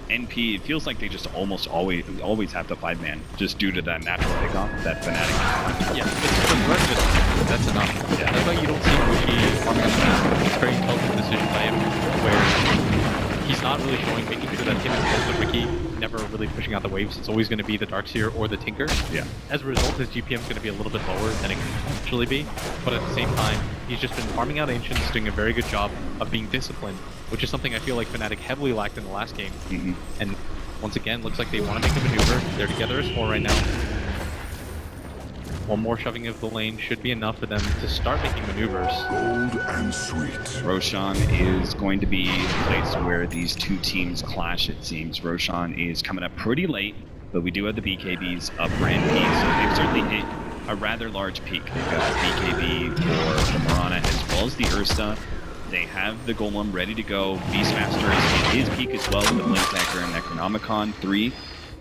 NP, it feels like they just almost always have to 5-man, just due to that natural pickoff that Fnatic. Yeah, it's the threat just, that's enough. Yeah, that's why you don't see Riki on the map. It's a very intelligent decision by him, where he's not really showing, making sure that him and Riki never really pushing out the waves. It's always going to be the Darkseer or the Tinker. Yeah. As a result, his GPM is going to be a little bit lower than it could actually be. But at the same time, he's just been farming out Ancients, doing a very good job of being disciplined, which is something I feel like Fnatic heavily lacked in the last game. And once again, looks like they want to make a maneuver. They're together as 4 right now. One more shoving of the lane should be enough for them to start making maneuvers. Bold and sweet. Roshan is going to be the place where these two teams clash, it seems. Roshan is coming up pretty late, but we do have the BKBs up for NP, so they've certainly hit a rather large peak. They've got BKB for the Mirana as well as the Ursa. They have the Golem ready to go. Beastmaster is his peak as well with the Blink Dagger and Necronomicon 3.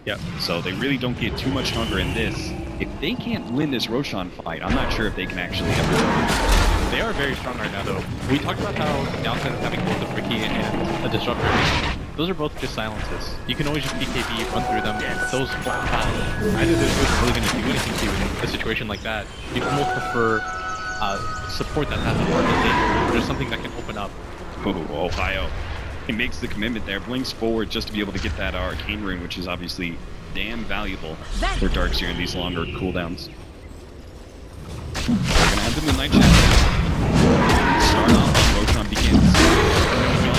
Yep, so they really don't get too much stronger in this. If they can't win this Roshan fight, I'm not sure if they can actually ever win. They are very strong right now, though. We talked about how downside of having both a Riki and a Disruptor. Those are both just silences. You can always just BKB, run through them. Those, neither of those are really going to do anything to you in a situation like that. You'd almost prefer support that has more than there's something that can open up. Oh, Ohio. He makes the commitment there, blinks forward just to be able to get that Arcane Rune, which is obviously damn valuable for Darkseer in these longer cooldowns. We're gonna have the Moonlight Shadow. Start off, Roshan begins.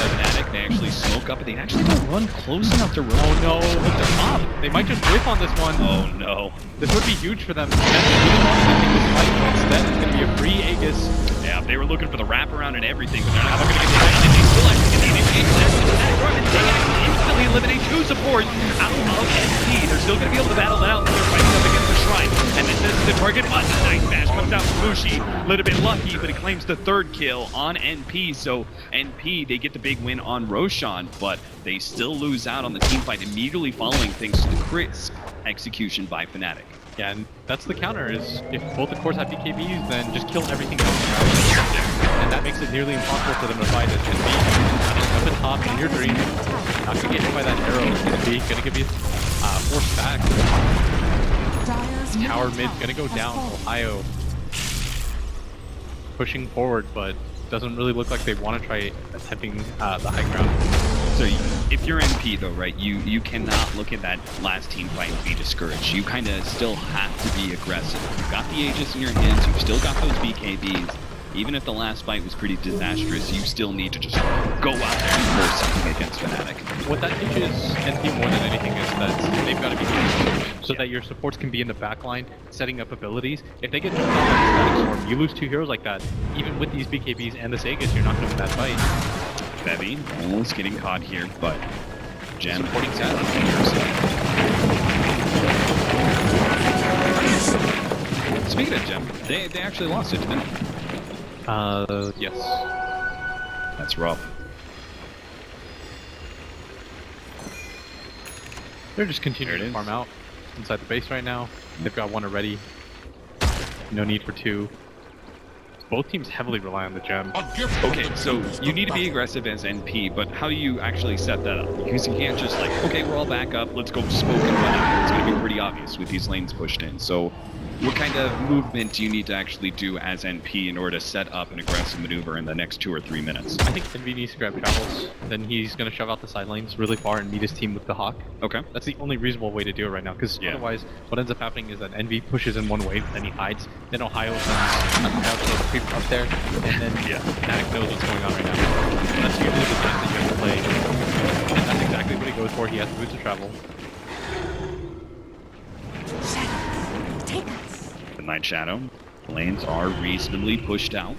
Fnatic, they actually smoke up, but they actually don't run close enough to run. Oh no, look, they're up. They might just whiff on this one. Oh no. This would be huge for them. Really wanted to take this fight, but instead it's going to be a free Aegis. Yeah, they were looking for the wraparound and everything, but they're not going to get the advantage. They still actually get the initiation. They actually instantly eliminate 2 support out of NP. They're still going to be able to battle that out. They're fighting up against the Shrine. And then this is the target. Nice bash comes out from Mushi. A little bit lucky, but he claims the 3rd kill on NP. So NP, they get the big win on Roshan, but they still lose out on the team fight immediately following, thanks to the crisp execution by Fnatic. Yeah, and that's the counter, is if both the cores have BKBs, then just kill everything else around. And that makes it nearly impossible for them to fight as NP. Up at top, in your dream, not gonna get hit by that arrow. NP gonna give you force back. Tower mid gonna go down. Ohio pushing forward, but doesn't really look like they want to try attempting the high ground. So if you're NP though, right, you cannot look at that last team fight and be discouraged. You kind of still have to be aggressive. You've got the Aegis in your hands, you've still got those BKBs. Even if the last fight was pretty disastrous, you still need to just go out there and force something against Fnatic. What that teaches NP more than anything is that they've got to be careful so that your supports can be in the back line, setting up abilities. If they get jumped on like Static Storm, you lose 2 heroes like that. Even with these BKBs and this Aegis, you're not going to win that fight. Bevy almost getting caught here, but Gem supporting Sat. Speaking of Gem, they actually lost it, didn't they? Yes. That's rough. They're just continuing to farm out inside the base right now. They've got 1 already. No need for 2. Both teams heavily rely on the gem. Okay, so you need to be aggressive as NP, but how do you actually set that up? Because you can't just like, okay, we're all back up, let's go smoke and run out. It's going to be pretty obvious with these lanes pushed in. So what kind of movement do you need to actually do as NP in order to set up an aggressive maneuver in the next 2 or 3 minutes? I think NV needs to grab travels, then he's going to shove out the side lanes really far and meet his team with the Hawk. Okay. That's the only reasonable way to do it right now, because otherwise what ends up happening is that NV pushes in one wave, then he hides, then Ohio sends creep up there, and then Fnatic knows what's going on right now. That's usually the time that you have to play, and that's exactly what he goes for. He has boots of travel. The Night Shadow lanes are reasonably pushed out.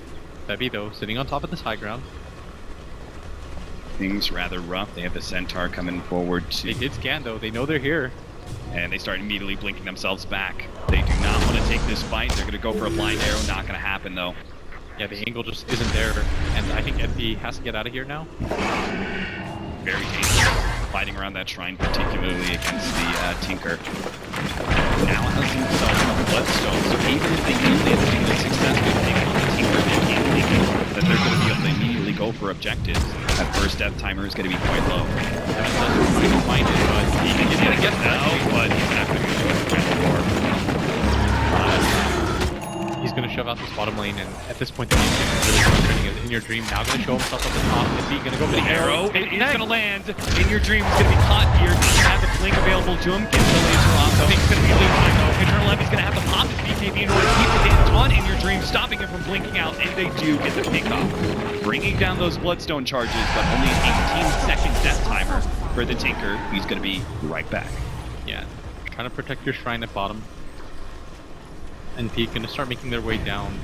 Bebby, though, sitting on top of this high ground. Things rather rough. They have the Centaur coming forward to... They did scan, though. They know they're here. And they start immediately blinking themselves back. They do not want to take this fight. They're going to go for a blind arrow. Not going to happen, though. Yeah, the angle just isn't there. And I think NP has to get out of here now. Very dangerous. Fighting around that shrine, particularly against the Tinker. Now has himself a Bloodstone, so even if they do land the successful thing on the Tinker, they can't think that they're going to be able to immediately go for objectives. That first death timer is going to be quite low. He's going to get that, but he's not going to be able to get more. He's going to shove out this bottom lane, and at this point the game's really frustrating. In your dream, now going to show himself at the top. Is he going to go for the arrow? It is going to land. In your dream, he's going to be caught here. Doesn't have the blink available to him. Gets the laser off. I think it's going to be losing though. Eternal Levy's going to have to pop his BKB in order to keep the damage on In Your Dream, stopping him from blinking out, and they do get the pick off. Bringing down those Bloodstone charges, but only an 18-second death timer for the Tinker. He's going to be right back. Yeah, trying to protect your shrine at bottom. NP going to start making their way down.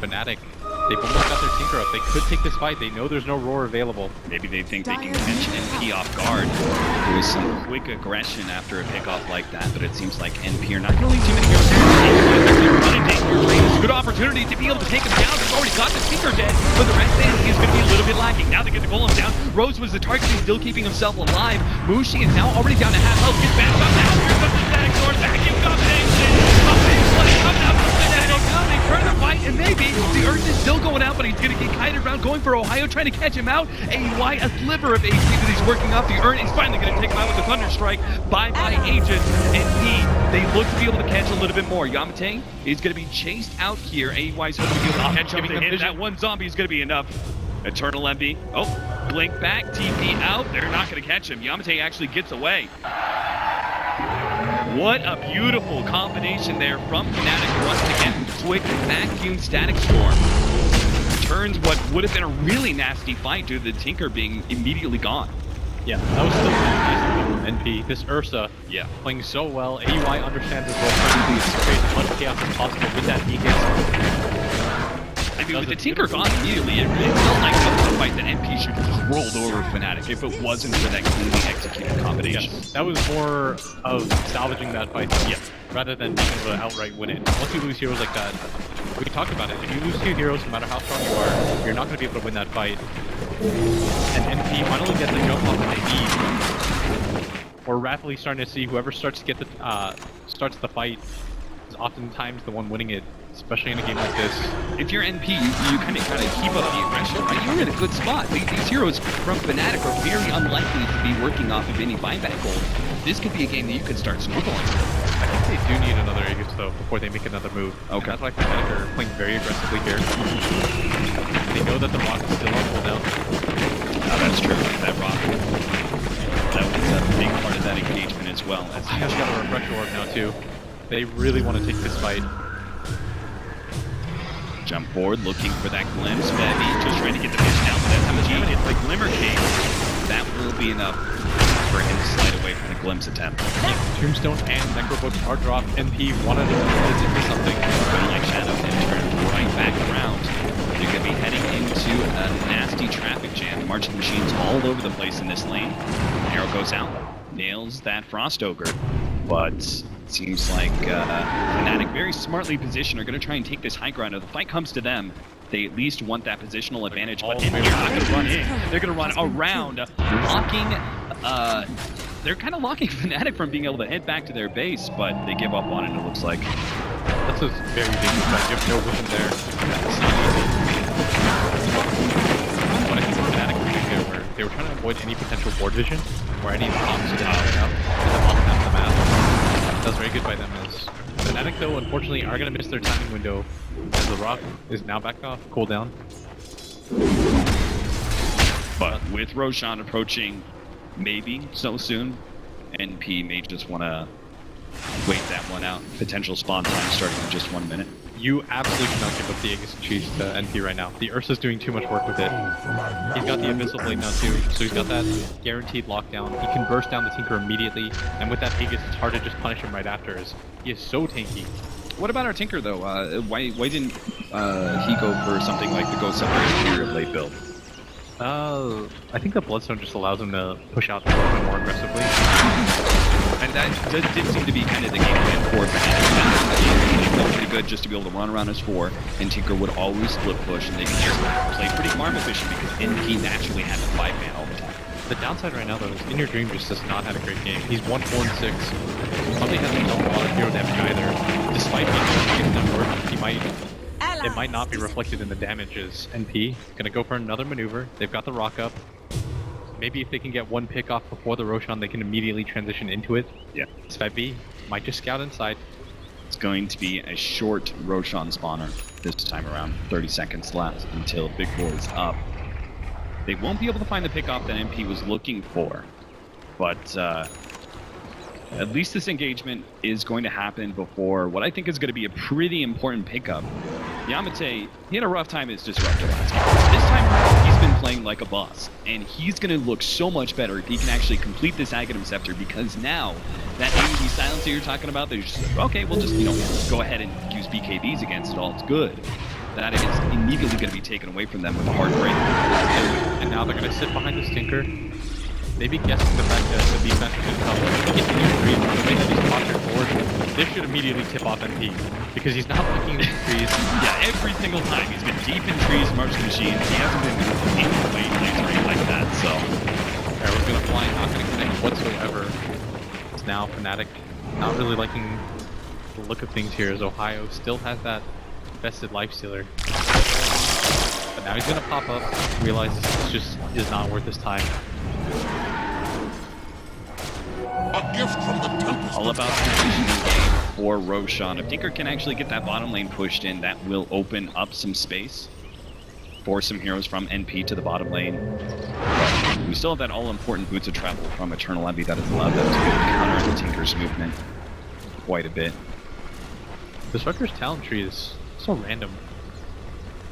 Fnatic, they've almost got their Tinker up. They could take this fight. They know there's no roar available. Maybe they think they can catch NP off guard. There was some quick aggression after a pickoff like that, but it seems like NP are not going to leave too many heroes there. Good opportunity to be able to take him down. They've already got the Tinker dead, but the rest of the is going to be a little bit lacking. Now they get the golem down. Rose was the target. He's still keeping himself alive. Mushi is now already down to half health. Gets back up now. Here comes the Fnatic Sword. Vacuum combination. Coming out from Fnatic. Now they turn the fight, and maybe the Earth is still going out, but he's going to get kited around, going for Ohio, trying to catch him out. AUI, a sliver of HP that he's working off. The Earth is finally going to take him out with the Thunder Strike. Bye-bye, Agent. And they look to be able to catch a little bit more. Yamate is going to be chased out here. AUI is hoping to be able to catch him. To hit that one zombie is going to be enough. Eternal Envy. Oh, blink back. TP out. They're not going to catch him. Yamate actually gets away. What a beautiful combination there from Fnatic once again. Quick vacuum static storm. Turns what would have been a really nasty fight due to the Tinker being immediately gone. Yeah, that was still nice from NP. This Ursa, playing so well. AUI understands as well, trying to create as much chaos as possible with that Deacon. I mean, with the Tinker gone immediately, it felt like that was a fight that NP should have just rolled over Fnatic if it wasn't for that cleanly executed combination. Yes, that was more of salvaging that fight, rather than being able to outright win it. Once you lose heroes like that, we talked about it. If you lose 2 heroes, no matter how strong you are, you're not going to be able to win that fight. And NP might only get the jump off that they need. We're rapidly starting to see whoever starts to get the starts the fight is oftentimes the one winning it. Especially in a game like this. If you're NP, you kind of gotta keep up the aggression, right? You're in a good spot. These heroes from Fnatic are very unlikely to be working off of any buyback gold. This could be a game that you could start snowballing. I think they do need another Aegis though before they make another move. Okay. And that's why Fnatic are playing very aggressively here. They know that the rock is still on cooldown. Oh, that's true. That rock. That was a big part of that engagement as well. I have got a refresh orb now too. They really want to take this fight. Jump forward, looking for that glimpse. Bevy just trying to get the pitch down, but that's how much damage. It's like Glimmer King. That will be enough for him to slide away from the glimpse attempt. Tombstone and Necrobooks are dropped. NP wanted to into something. But like Shadow and turn right back around. You're going to be heading into a nasty traffic jam. The marching machines all over the place in this lane. Arrow goes out, nails that Frost Ogre, but seems like Fnatic, very smartly positioned, are going to try and take this high ground. If the fight comes to them, they at least want that positional advantage, but they're not going to run in. They're going to run around, locking... they're kind of locking Fnatic from being able to head back to their base, but they give up on it, it looks like. That's a very dangerous fight. You have no vision there. That's not easy. What I think Fnatic were doing here, they were trying to avoid any potential board vision or any of the bombs to out. And the bomb has the map. Does good by them is Fnatic, though, unfortunately, are going to miss their timing window as the rock is now back off, cooldown. But with Roshan approaching maybe so soon, NP may just want to wait that one out. Potential spawn time starting in just 1 minute. You absolutely cannot give up the Aegis and Cheese to NP right now. The Ursa's doing too much work with it. He's got the Abyssal Blade now too, so he's got that guaranteed lockdown. He can burst down the Tinker immediately, and with that Aegis, it's hard to just punish him right after, as he is so tanky. What about our Tinker though? Why didn't he go for something like the Ghost Scepter Interior Blade build? I think the Bloodstone just allows him to push out a little bit more aggressively. And that did seem to be kind of the game plan for Fnatic. They felt pretty good just to be able to run around as 4, and Tinker would always split push, and they could just play pretty farm efficient because NP naturally had the 5-man all the time. The downside right now, though, is In Your Dream just does not have a great game. He's 1, 4, and 6. Probably hasn't dealt a lot of hero damage either. Despite being that work, it might not be reflected in the damages. NP gonna go for another maneuver. They've got the rock up. Maybe if they can get one pick off before the Roshan, they can immediately transition into it. Yeah. Sveb might just scout inside. It's going to be a short Roshan spawner this time around. 30 seconds left until Big Boy's up. They won't be able to find the pickoff that MP was looking for, but at least this engagement is going to happen before what I think is going to be a pretty important pickup. Yamate, he had a rough time as Disruptor last game. This time around, he's been playing like a boss, and he's going to look so much better if he can actually complete this Aghanim Scepter, because now that AoE silence that you're talking about, they're just like, okay, we'll just, go ahead and use BKBs against it all, it's good. That is immediately going to be taken away from them with a hard break. And now they're going to sit behind the Stinker. Maybe guessing the fact that the defense should come. He gets the trees, the way that he's postured forward, this should immediately tip off NP, because he's not looking at the trees. Yeah, every single time he's been deep in trees, marching machines. He hasn't been in the lane or like that, so. Arrow's going to fly, not going to connect whatsoever. It's now Fnatic not really liking the look of things here, as Ohio still has that vested Lifestealer. But now he's going to pop up, realizes this just is not worth his time. A gift from the Tempest. All about the positioning game for Roshan. If Tinker can actually get that bottom lane pushed in, that will open up some space for some heroes from NP to the bottom lane. But we still have that all-important Boots of Travel from Eternal Envy that has allowed them to counter the Tinker's movement quite a bit. Disruptor's talent tree is so random.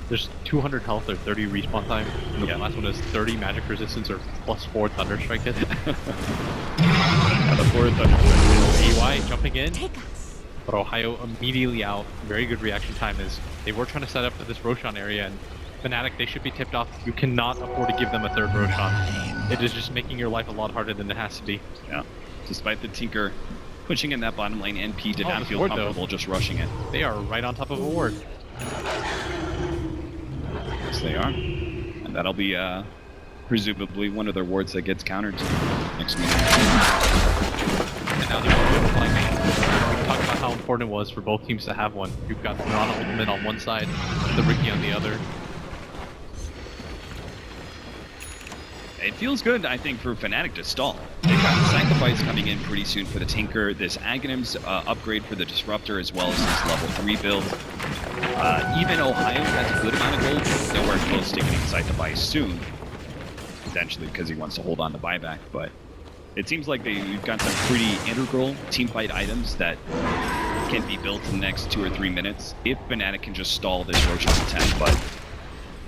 There's 200 health or 30 respawn time. The last one is 30 magic resistance or +4 Thunderstrike hit. The 4 Thunderstrike AY jumping in, but Ohio immediately out. Very good reaction time, as they were trying to set up for this Roshan area, and Fnatic, they should be tipped off. You cannot afford to give them a 3rd Roshan. It is just making your life a lot harder than it has to be. Yeah. Despite the Tinker pushing in that bottom lane, NP did not feel comfortable just rushing it. They are right on top of a ward. Yes, they are. And that'll be presumably one of their wards that gets countered next minute. And now they're going to fly main. We talked about how important it was for both teams to have one. You've got the Mirana ultimate on one side, the Riki on the other. It feels good, I think, for Fnatic to stall. They've got Sacrifice coming in pretty soon for the Tinker, this Aghanim's upgrade for the Disruptor, as well as this level 3 build. Even Ohio has a good amount of gold, nowhere close to getting Sacrifice soon. Potentially because he wants to hold on to buyback, but it seems like they've got some pretty integral teamfight items that can be built in the next 2 or 3 minutes if Fnatic can just stall this Roshan attack, but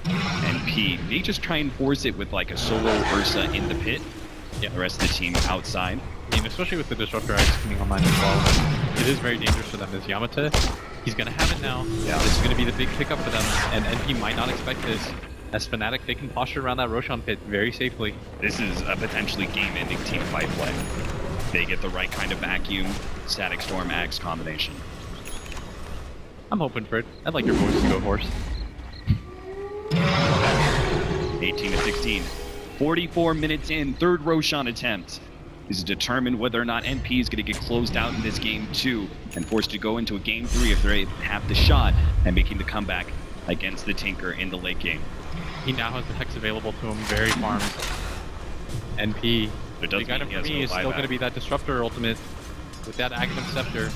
NP may just try and force it with like a solo Ursa in the pit. Yeah, the rest of the team outside. I mean, especially with the Disruptor Axe coming online as well, it is very dangerous for them. As Yamate, he's going to have it now. Yeah. This is going to be the big pickup for them, and NP might not expect this. As Fnatic, they can posture around that Roshan pit very safely. This is a potentially game-ending team fight play. They get the right kind of vacuum, Static Storm, Axe combination. I'm hoping for it. I'd like your boys to go horse. 18 to 16. 44 minutes in, 3rd Roshan attempt. This is determined whether or not NP is going to get closed out in this game 2 and forced to go into a game 3 if they have the shot and making the comeback against the Tinker in the late game. He now has the Hex available to him, very farmed. NP, the big item for me is still going to be that Disruptor ultimate. with that Agamemnon Scepter.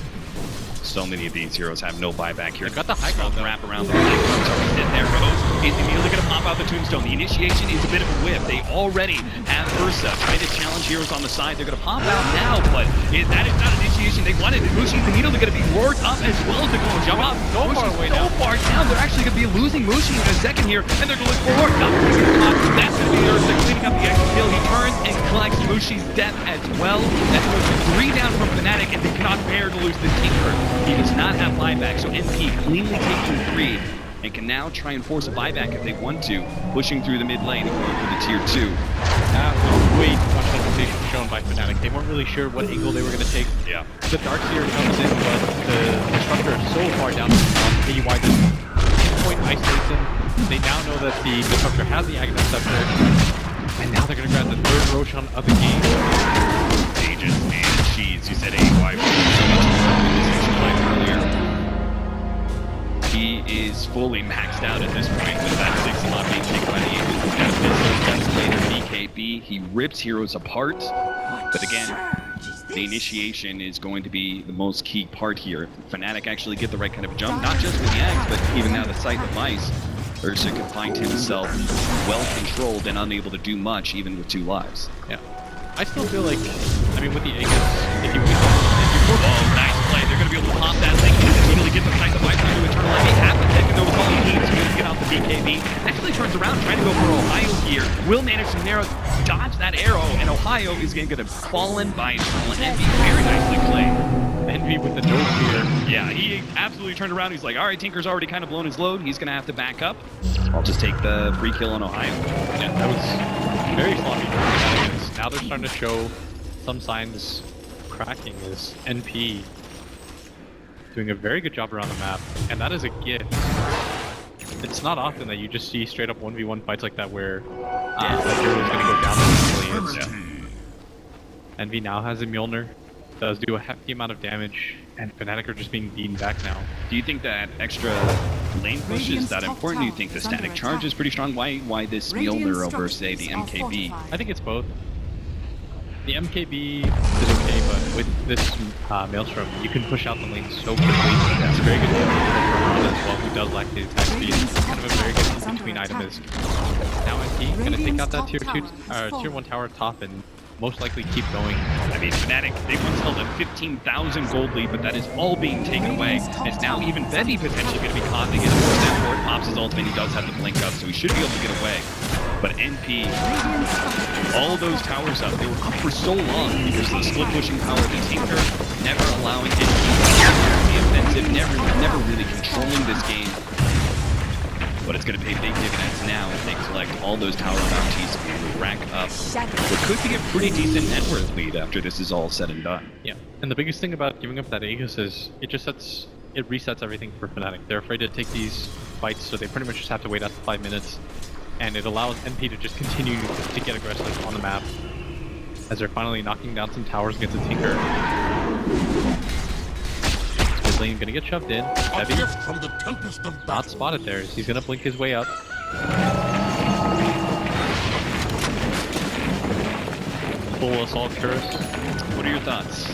So many of these heroes have no buyback here. They've got the high ground though. Wrap around the high ground, so he's in there. Rose is immediately going to pop out the Tombstone. The initiation is a bit of a whip. They already have Ursa trying to challenge heroes on the side. They're going to pop out now, but that is not initiation they wanted. Mushi's immediately going to be worked up as well as they're going to jump up. So far away now. So far down. They're actually going to be losing Mushi in a second here, and they're going to look forward. That's going to be Ursa cleaning up the extra kill. He turns and collects Mushi's death as well. That moves 3 down from Fnatic, and they cannot bear to lose this Tinker. He does not have buyback, so NP cleanly taking 3 and can now try and force a buyback if they want to, pushing through the mid lane and going for the tier 2. That was way too much hesitation shown by Fnatic. They weren't really sure what angle they were going to take. Yeah. The Darkseer comes in, but the Disruptor is so far down the top, AUI just pinpoint isolates him. They now know that the Disruptor has the Agamemnon Scepter, and now they're going to grab the 3rd Roshan of the game. Aegis and Cheese, you said AY earlier. He is fully maxed out at this point with that 6 slot being taken by the Aegis. He's got Missiles, later BKB. He rips heroes apart, but again, the initiation is going to be the most key part here. Fnatic actually get the right kind of jump, not just with the Axe, but even now the Sight of Mice. Ursa can find himself well controlled and unable to do much, even with 2 lives. Yeah. I still feel like, I mean, with the Aegis, if you oh, nice play. They're going to be able to pop that link and immediately get the Sight of Mice into Eternal Envy. Half a second though, with all he needs to get out the BKB. Actually turns around, trying to go for Ohio here. Will manage to dodge that arrow, and Ohio is going to fall in by Eternal Envy. Very nicely played. Envy with the nose here. Yeah, he absolutely turned around. He's like, all right, Tinker's already kind of blown his load. He's going to have to back up. I'll just take the free kill on Ohio. Yeah, that was very sloppy. Now they're starting to show some signs cracking as NP doing a very good job around the map, and that is a gift. It's not often that you just see straight up 1v1 fights like that where the hero is going to go down immediately. Yeah. Envy now has a Mjolnir, does do a hefty amount of damage, and Fnatic are just being beaten back now. Do you think that extra lane push is that important? Do you think the static charge is pretty strong? Why this Mjolnir over, say, the MKB? I think it's both. The MKB is okay, but with this Maelstrom, you can push out the lane so quickly. It's a very good deal for Ron as well, who does lack the attack speed. It's kind of a very good in-between item is now MP going to take out that tier 1 tower top and most likely keep going. I mean, Fnatic, they once held a 15,000 gold lead, but that is all being taken away. As now even Bevy potentially going to be caught. They get a step forward, pops his ultimate, he does have the blink up, so he should be able to get away. But NP, all those towers up, they were up for so long because of the split pushing power of the Tinker, never allowing NP to be offensive, never really controlling this game. But it's going to pay big dividends now as they collect all those tower bounties and rack up what could be a pretty decent net worth lead after this is all said and done. Yeah, and the biggest thing about giving up that Aegis is it resets everything for Fnatic. They're afraid to take these fights, so they pretty much just have to wait out the 5 minutes. And it allows NP to just continue to get aggressive on the map as they're finally knocking down some towers against the Tinker. His lane gonna get shoved in. Bevy not spotted there. He's gonna blink his way up. Full assault curse. What are your thoughts?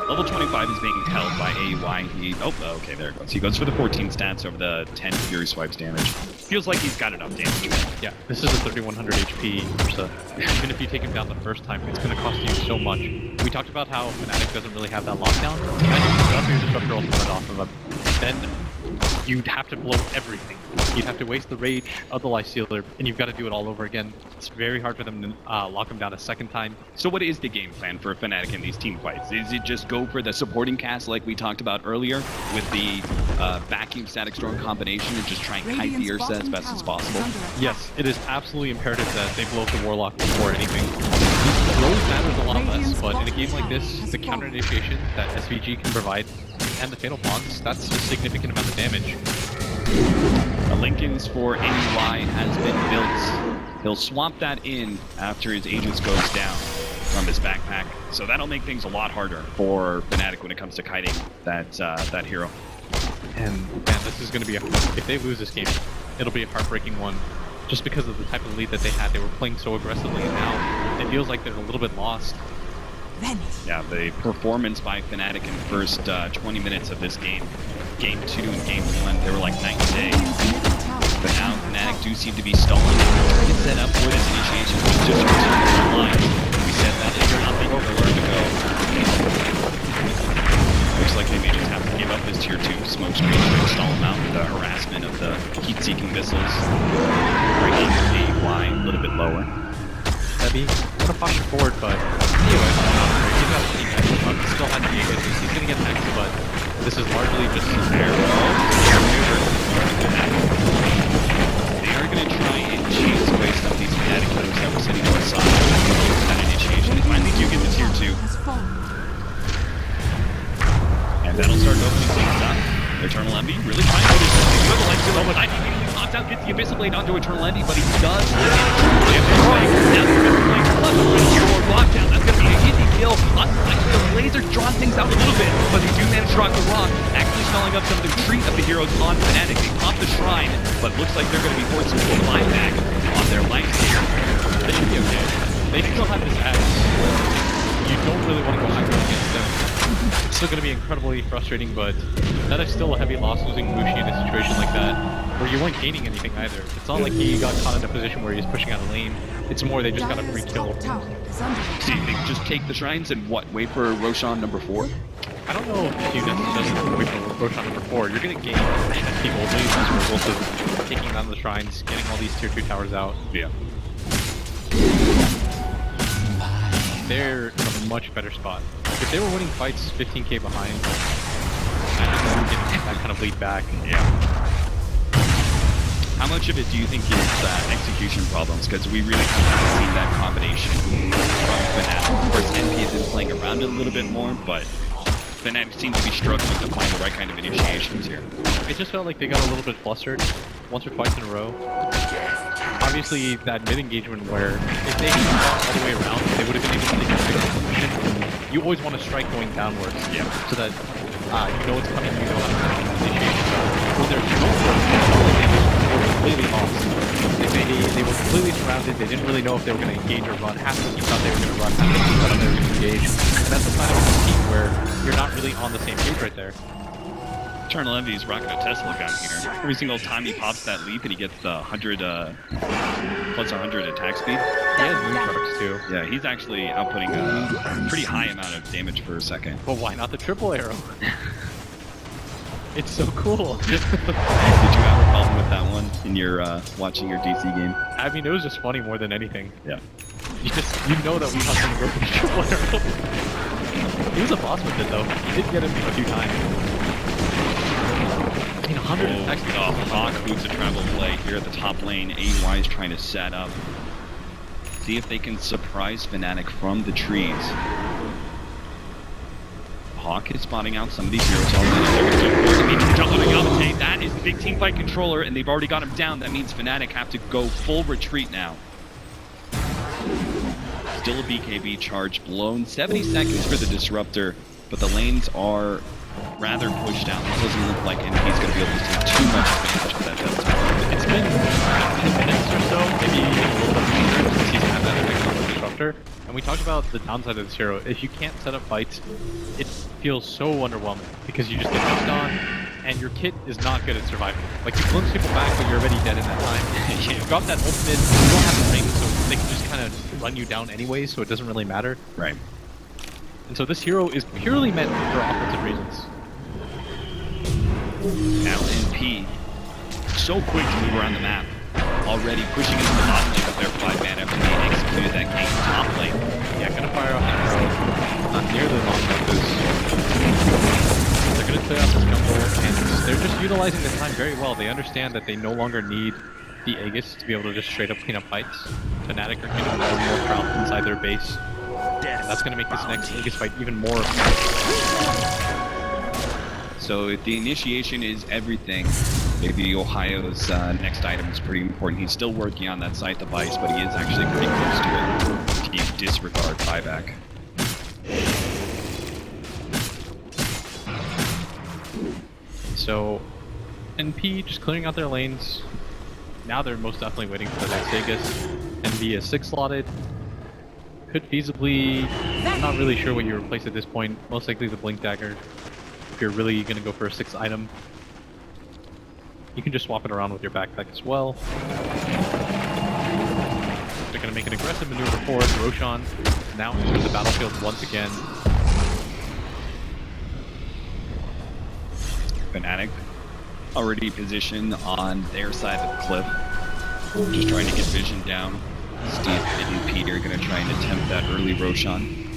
Level 25 is being held by AUI. Oh, okay, there it goes. He goes for the 14 stats over the 10 Fury Swipes damage. Feels like he's got enough damage. Yeah, this is a 3100 HP Ursa. Even if you take him down the first time, it's going to cost you so much. We talked about how Fnatic doesn't really have that lockdown. Imagine you drop your Disruptor ultimate off of him. Then you'd have to blow everything. You'd have to waste the rage of the Lifestealer, and you've got to do it all over again. It's very hard for them to lock him down a second time. So what is the game plan for Fnatic in these team fights? Is it just go for the supporting cast like we talked about earlier with the vacuum static storm combination and just try and kite the Ursa as best as possible? Yes, it is absolutely imperative that they blow the Warlock before anything. Blows matters a lot less, but in a game like this, the counter initiation that SVG can provide and the Fatal Bonds, that's a significant amount of damage. A Lincoln's for AUI has been built. He'll swap that in after his Aegis goes down from his backpack. So that'll make things a lot harder for Fnatic when it comes to kiting that hero. And man, this is going to be if they lose this game, it'll be a heartbreaking one. Just because of the type of lead that they had, they were playing so aggressively, and now it feels like they're a little bit lost. Yeah, the performance by Fnatic in the first 20 minutes of this game. Game 2 and Game 1, they were like night and day. But now Fnatic do seem to be stalling and trying to set up for this initiation, which is just continuing line. We said that if you're not the overlord to go. Looks like they may just have to give up this tier 2 smoke screen to stall them out with the harassment of the heat-seeking missiles, bringing the line a little bit lower. That'd be what a posture forward, but anyway, he's got a team X, still had the Aegis, he's gonna get X, but this is largely just there. They are gonna try and chase away some of these Fnatic players that were sitting outside. That initiation, they finally do get the tier 2. And that'll start opening things up. Eternal Envy really trying to do something good. Like to the he pops out, gets the Abyssal Blade onto Eternal Envy, but he does live in now they're going to play clutch already here or lockdown. That's going to be an easy kill. Actually, the lasers draw things out a little bit, but they do manage to rock the rock, actually stalling up some of the retreat of the heroes on Fnatic. They pop the shrine, but looks like they're going to be forced to climb back on their life here. They should be okay. They still have this X. You don't really want to go aggro against them. It's still going to be incredibly frustrating, but that is still a heavy loss losing Mushi in a situation like that, where you weren't gaining anything either. It's not like he got caught in a position where he's pushing out a lane. It's more they just got a free kill. See, they just take the shrines and what? Wait for Roshan number 4? I don't know if you necessarily wait for Roshan number 4. You're going to gain MP only as a result of taking down the shrines, getting all these tier 2 towers out. Yeah. They're in a much better spot. If they were winning fights 15k behind, imagine them getting that kind of lead back. Yeah. How much of it do you think is execution problems? Because we really haven't seen that combination from Fnatic. Of course, NP has been playing around it a little bit more, but Fnatic seems to be struggling to find the right kind of initiations here. It just felt like they got a little bit flustered once or twice in a row. Obviously, that mid engagement where if they had gone all the way around, they would have been able to take a bigger position. You always want to strike going downwards, so that you know it's coming, you know how to initiate. When there's no they were completely lost. They were completely surrounded. They didn't really know if they were going to engage or run. Half the team thought they were going to run, half the team thought they were going to engage. And that's the sign of a team where you're not really on the same page right there. Eternal Envy is rocking a Tesla gun here. Every single time he pops that leap and he gets the 100 plus 100 attack speed. He has moon trucks too. Yeah, he's actually outputting a pretty high amount of damage per second. But why not the triple arrow? It's so cool. Did you have a problem with that one in your watching your DC game? I mean, it was just funny more than anything. Yeah. You know that we have some go for the triple arrow. He was a boss with it though. He did get him a few times. 100 attack speed. Oh, Hawk boots a travel play here at the top lane. AY is trying to set up. See if they can surprise Fnatic from the trees. Hawk is spotting out some of these heroes already. They're going to keep jump on the Yamate. That is the big team fight controller, and they've already got him down. That means Fnatic have to go full retreat now. Still a BKB charge blown. 70 seconds for the Disruptor, but the lanes are rather pushed out. It doesn't look like NP's going to be able to take too much advantage of that Delta. It's been 10 minutes or so, maybe a little bit longer since he's had that effect on the Disruptor. And we talked about the downside of this hero. If you can't set up fights, it feels so underwhelming because you just get pushed on and your kit is not good at surviving. Like you glimpse people back, but you're already dead in that time. You drop that ultimate, you don't have the ring, so they can just kind of run you down anyways, so it doesn't really matter. Right. And so this hero is purely meant for offensive reasons. Now NP, so quick to move around the map. Already pushing into the bottom lane with their 5-man after they executed that game top lane. Yeah, gonna fire off the arrow. Not nearly long enough because they're gonna clear out this jungle and they're just utilizing the time very well. They understand that they no longer need the Aegis to be able to just straight up clean up fights. Fnatic are getting more and more crouched inside their base. And that's gonna make this next Aegis fight even more. So if the initiation is everything, maybe Ohio's next item is pretty important. He's still working on that scythe device, but he is actually pretty close to it. Can you disregard buyback? So NP just clearing out their lanes. Now they're most definitely waiting for the next Aegis. NV is 6 slotted. Could feasibly I'm not really sure what you replace at this point. Most likely the Blink Dagger. If you're really going to go for a 6th item, you can just swap it around with your backpack as well. They're going to make an aggressive maneuver forward. Roshan now enters the battlefield once again. Fnatic already positioned on their side of the cliff. Just trying to get vision down. Steve and Peter are going to try and attempt that early Roshan.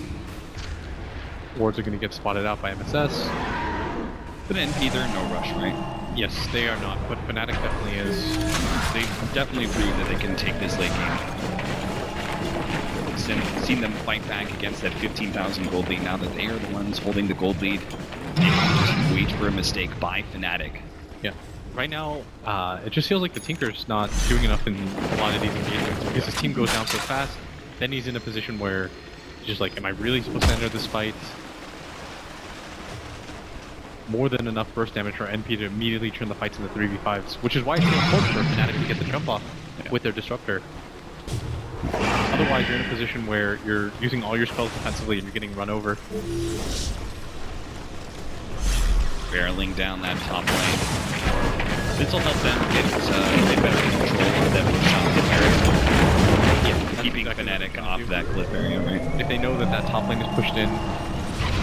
Wards are going to get spotted out by MSS. But NP, they're in no rush, right? Yes, they are not, but Fnatic definitely is. They've definitely proved that they can take this late game. Seen them fight back against that 15,000 gold lead now that they are the ones holding the gold lead. Just wait for a mistake by Fnatic. Yeah. Right now, it just feels like the Tinker's not doing enough in a lot of these engagements because his team goes down so fast. Then he's in a position where he's just like, am I really supposed to enter this fight? More than enough burst damage for NP to immediately turn the fights into 3v5s, which is why it's so important for Fnatic to get the jump off with their Disruptor. Otherwise, you're in a position where you're using all your spells defensively and you're getting run over. Barreling down that top lane. This will help them get better control of that shot area. Yeah, keeping Fnatic off that cliff area, right? If they know that that top lane is pushed in,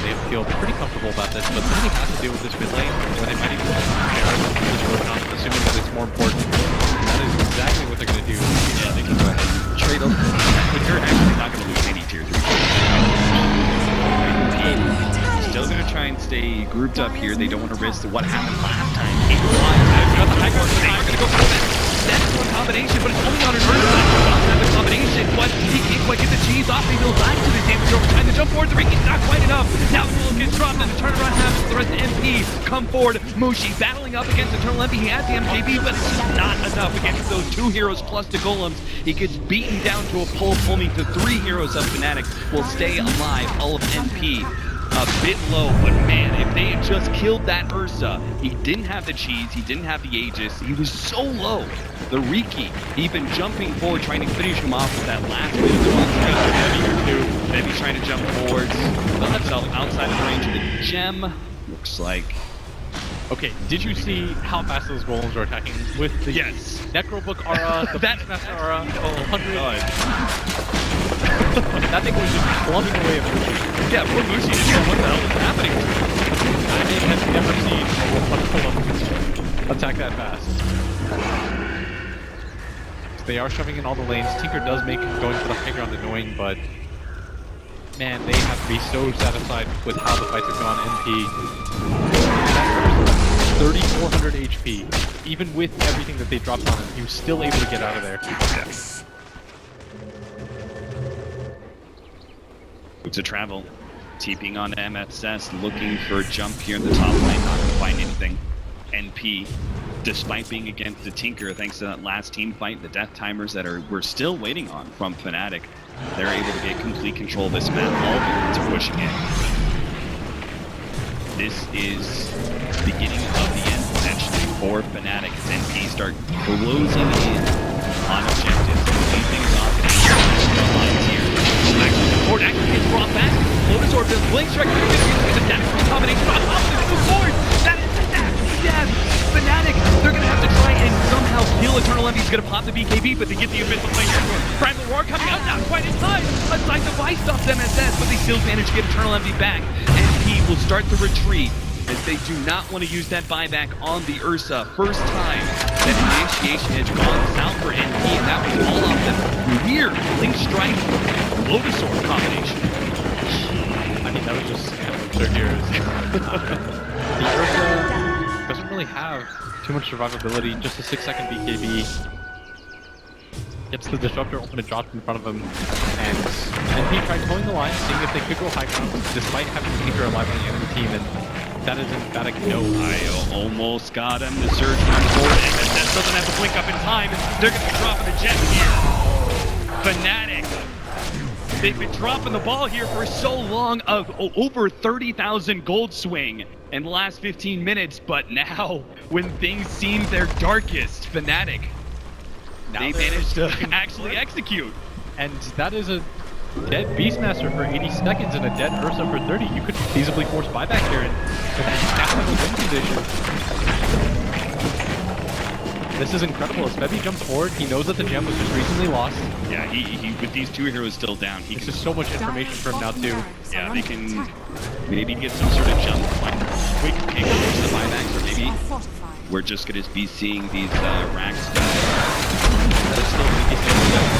they feel pretty comfortable about this, but Fnatic has to deal with this mid lane, where they might even this Roshan, assuming that it's more important. That is exactly what they're going to do. Yeah, they can go ahead and trade them. But you're actually not going to lose any tier 3. Still going to try and stay grouped up here. They don't want to risk what happened last time. They've got the high ground, they are going to go for that one combination, but it's only on an Ursa. The combination, but he can't quite get the cheese off. He goes back to the damage over time. The jump forward to Riki, not quite enough. Now the wall gets dropped, and the turnaround happens. The rest of MP come forward. Mushi battling up against Eternal MP. He has the MJB, but it's just not enough against those 2 heroes plus the golems. He gets beaten down to a pulp. Only the 3 heroes of Fnatic will stay alive. All of MP a bit low, but man, if they had just killed that Ursa, he didn't have the cheese, he didn't have the Aegis, he was so low. The Riki, even jumping forward, trying to finish him off with that last bit of the Then he's trying to jump forwards, put himself outside of the range of the gem. Looks like. Okay, did you see how fast those golems are attacking with the Necrobook aura, the Beastmaster aura, 100? That thing was just plumbing away at Mushi. Yeah, poor Mushi didn't know what the hell was happening. I have never seen a attack that fast. They are shoving in all the lanes. Tinker does make going for the high ground annoying, but man, they have to be so satisfied with how the fights have gone. NP. 3,400 HP. Even with everything that they dropped on him, he was still able to get out of there. Yes. To travel, TPing on MSS, looking for a jump here in the top lane, not going to find anything. NP, despite being against the Tinker, thanks to that last team fight, the death timers that we're still waiting on from Fnatic, they're able to get complete control of this map, all the to pushing in. This is the beginning of the end, potentially, for Fnatic, as NP start closing in on objectives, moving things off and lines here. Forward actually gets brought back. Lotus Orb does blink strike. It's a death combination on top of it. Move forward. That is the death. Fnatic, they're going to have to try and somehow kill Eternal Envy. He's going to pop the BKB, but they get the Abyssal Flame. Primal Roar coming out, not quite in time. Aside device stops MSS, but they still manage to get Eternal Envy back. NP will start the retreat, as they do not want to use that buyback on the Ursa. First time that initiation has gone south for NP, and that was all off the weird Blink Strike Lotus Orb combination. I mean, that was just absurd here. The Ursa doesn't really have too much survivability, just a 6-second BKB. Gets the Disruptor open and dropped in front of him, and NP tried towing the line, seeing if they could go high ground, despite having Tinker alive on the enemy team, and that is emphatic no. I almost got him. The surge runs forward, and that doesn't have to blink up in time. They're going to be dropping the gem here. Fnatic. They've been dropping the ball here for so long, of over 30,000 gold swing in the last 15 minutes, but now, when things seem their darkest, Fnatic, they managed to actually execute. And that is a dead Beastmaster for 80 seconds and a dead Ursa for 30. You could feasibly force buyback here and now have a win condition. This is incredible. As Bebby jumps forward, he knows that the gem was just recently lost. Yeah, he with these two heroes still down, he This can is so much information for him now too. yeah, they can maybe get some sort of jump, like quick pick towards the buybacks, or maybe we're just gonna be seeing these racks die. That is still Riki standing up.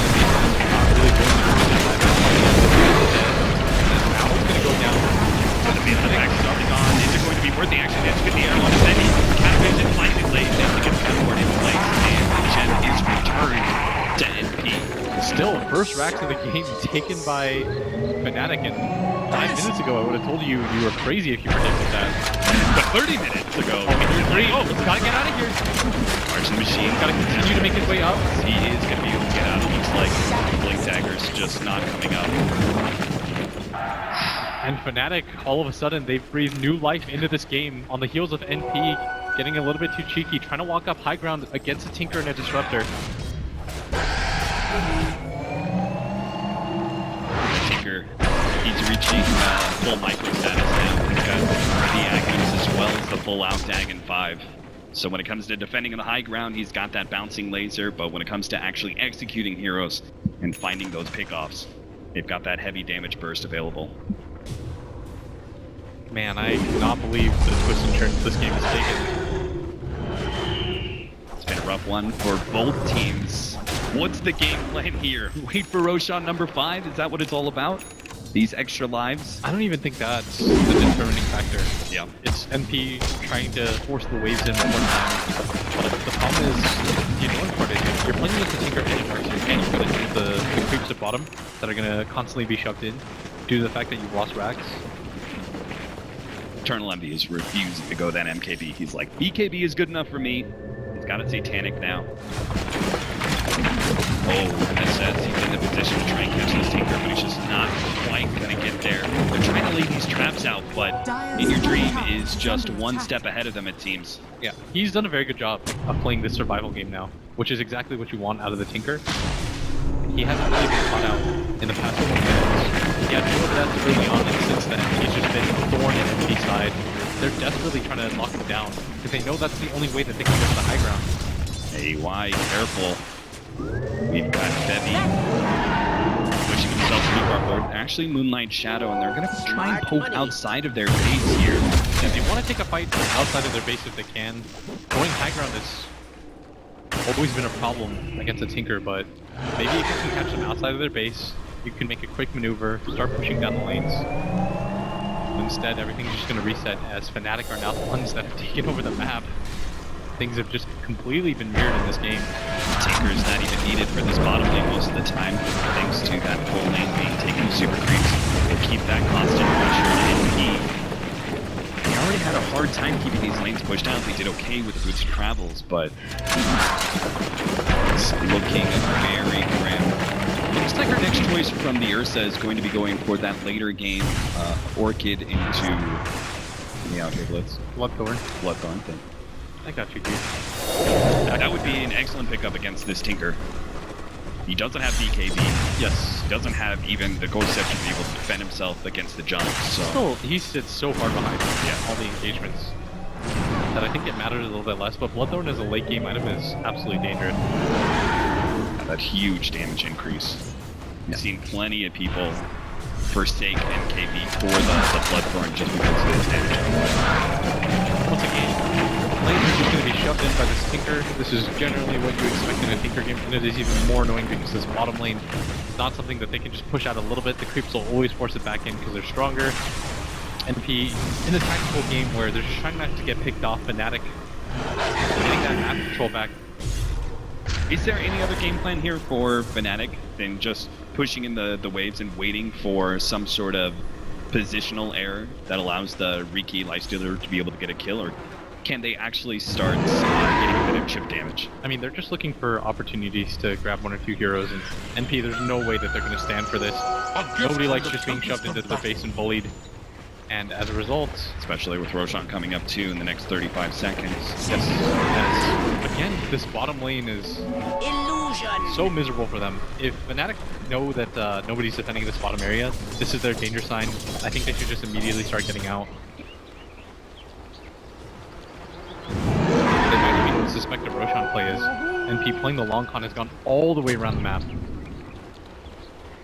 Not really going to push that buyback. Now it's gonna go down. It's gonna be the buyback starting on. Is it going to be worth the action? It's gonna be air on Bebby. Catapult slightly late, then to get the teleport in place, and the gem is returned to NP. Still, first racks of the game taken by Fnatic, and 5 minutes ago I would have told you you were crazy if you predicted that. But 30 minutes ago, Let's gotta get out of here. Marching Machine Gotta continue to make his way up. He is gonna be able to get out. It looks like Blink Dagger's just not coming up. And Fnatic, all of a sudden, they've breathed new life into this game on the heels of NP getting a little bit too cheeky, trying to walk up high ground against a Tinker and a Disruptor. Tinker, he's reaching full micro status now. He's got the Agnes as well as the full out Dagon 5. So when it comes to defending on the high ground, he's got that bouncing laser, but when it comes to actually executing heroes and finding those pickoffs, they've got that heavy damage burst available. Man, I cannot believe the twists and turns this game has taken. It's been a rough one for both teams. What's the game plan here? Wait for Roshan number 5? Is that what it's all about? These extra lives? I don't even think that's the determining factor. Yeah. It's NP trying to force the waves in one more time. But the problem is, the annoying part is, you're playing against the Tinker anymore, so you can't even deal with the creeps at bottom that are going to constantly be shoved in due to the fact that you've lost racks. Eternal Envy is refusing to go that MKB. He's like, BKB is good enough for me. He's got a Satanic now. Oh, SS, he's in the position to try and catch this Tinker, but he's just not quite gonna get there. They're trying to lay these traps out, but In Your Dream is just one step ahead of them, it seems. Yeah, he's done a very good job of playing this survival game now, which is exactly what you want out of the Tinker. He hasn't really been caught out in the past couple minutes. He had two of that early on, and since then he's just been a thorn in the side. They're desperately trying to lock him down, because they know that's the only way that they can get to the high ground. Hey, why? Careful. We've got Bebby pushing himself to far forward. Actually, Moonlight Shadow, and they're gonna try and poke outside of their base here. Yeah, they want to take a fight outside of their base if they can. Going high ground has always been a problem against a Tinker, but maybe if you can catch them outside of their base, you can make a quick maneuver, start pushing down the lanes. Instead, everything's just going to reset as Fnatic are now the ones that have taken over the map. Things have just completely been mirrored in this game. Tinker is not even needed for this bottom lane most of the time, thanks to that full lane being taken with super creeps. We'll keep that constant pressure in. They already had a hard time keeping these lanes pushed out. They did okay with Boots Travels, but it's looking very grim. Looks like our next choice from the Ursa is going to be going for that later game Orchid into the out here blitz. Bloodthorn. Bloodthorn thing. I got you, dude. That would be an excellent pickup against this Tinker. He doesn't have BKB. Yes. Doesn't have even the Ghost Scepter to be able to defend himself against the jump. So Still, he sits so far behind all the engagements that I think it matters a little bit less, but Bloodthorn as a late game item is absolutely dangerous. that huge damage increase. We've seen plenty of people forsake NKB for the Bloodthorn just because of its damage. Once again, lanes are just going to be shoved in by this Tinker. This is generally what you expect in a Tinker game, and it is even more annoying because this bottom lane is not something that they can just push out a little bit. The creeps will always force it back in because they're stronger. NP, in a tactical game where they're just trying not to get picked off, Fnatic, getting that map control back. Is there any other game plan here for Fnatic than just pushing in the waves and waiting for some sort of positional error that allows the Riki Lifestealer to be able to get a kill, or can they actually start getting a bit of chip damage? I mean, they're just looking for opportunities to grab one or two heroes, and NP, there's no way that they're going to stand for this. Nobody likes just being shoved into the base and bullied. And as a result, especially with Roshan coming up too in the next 35 seconds. yes, as, again, this bottom lane is so miserable for them. If Fnatic know that nobody's defending this bottom area, this is their danger sign. I think they should just immediately start getting out. They might even suspect a Roshan play as NP playing the long con has gone all the way around the map.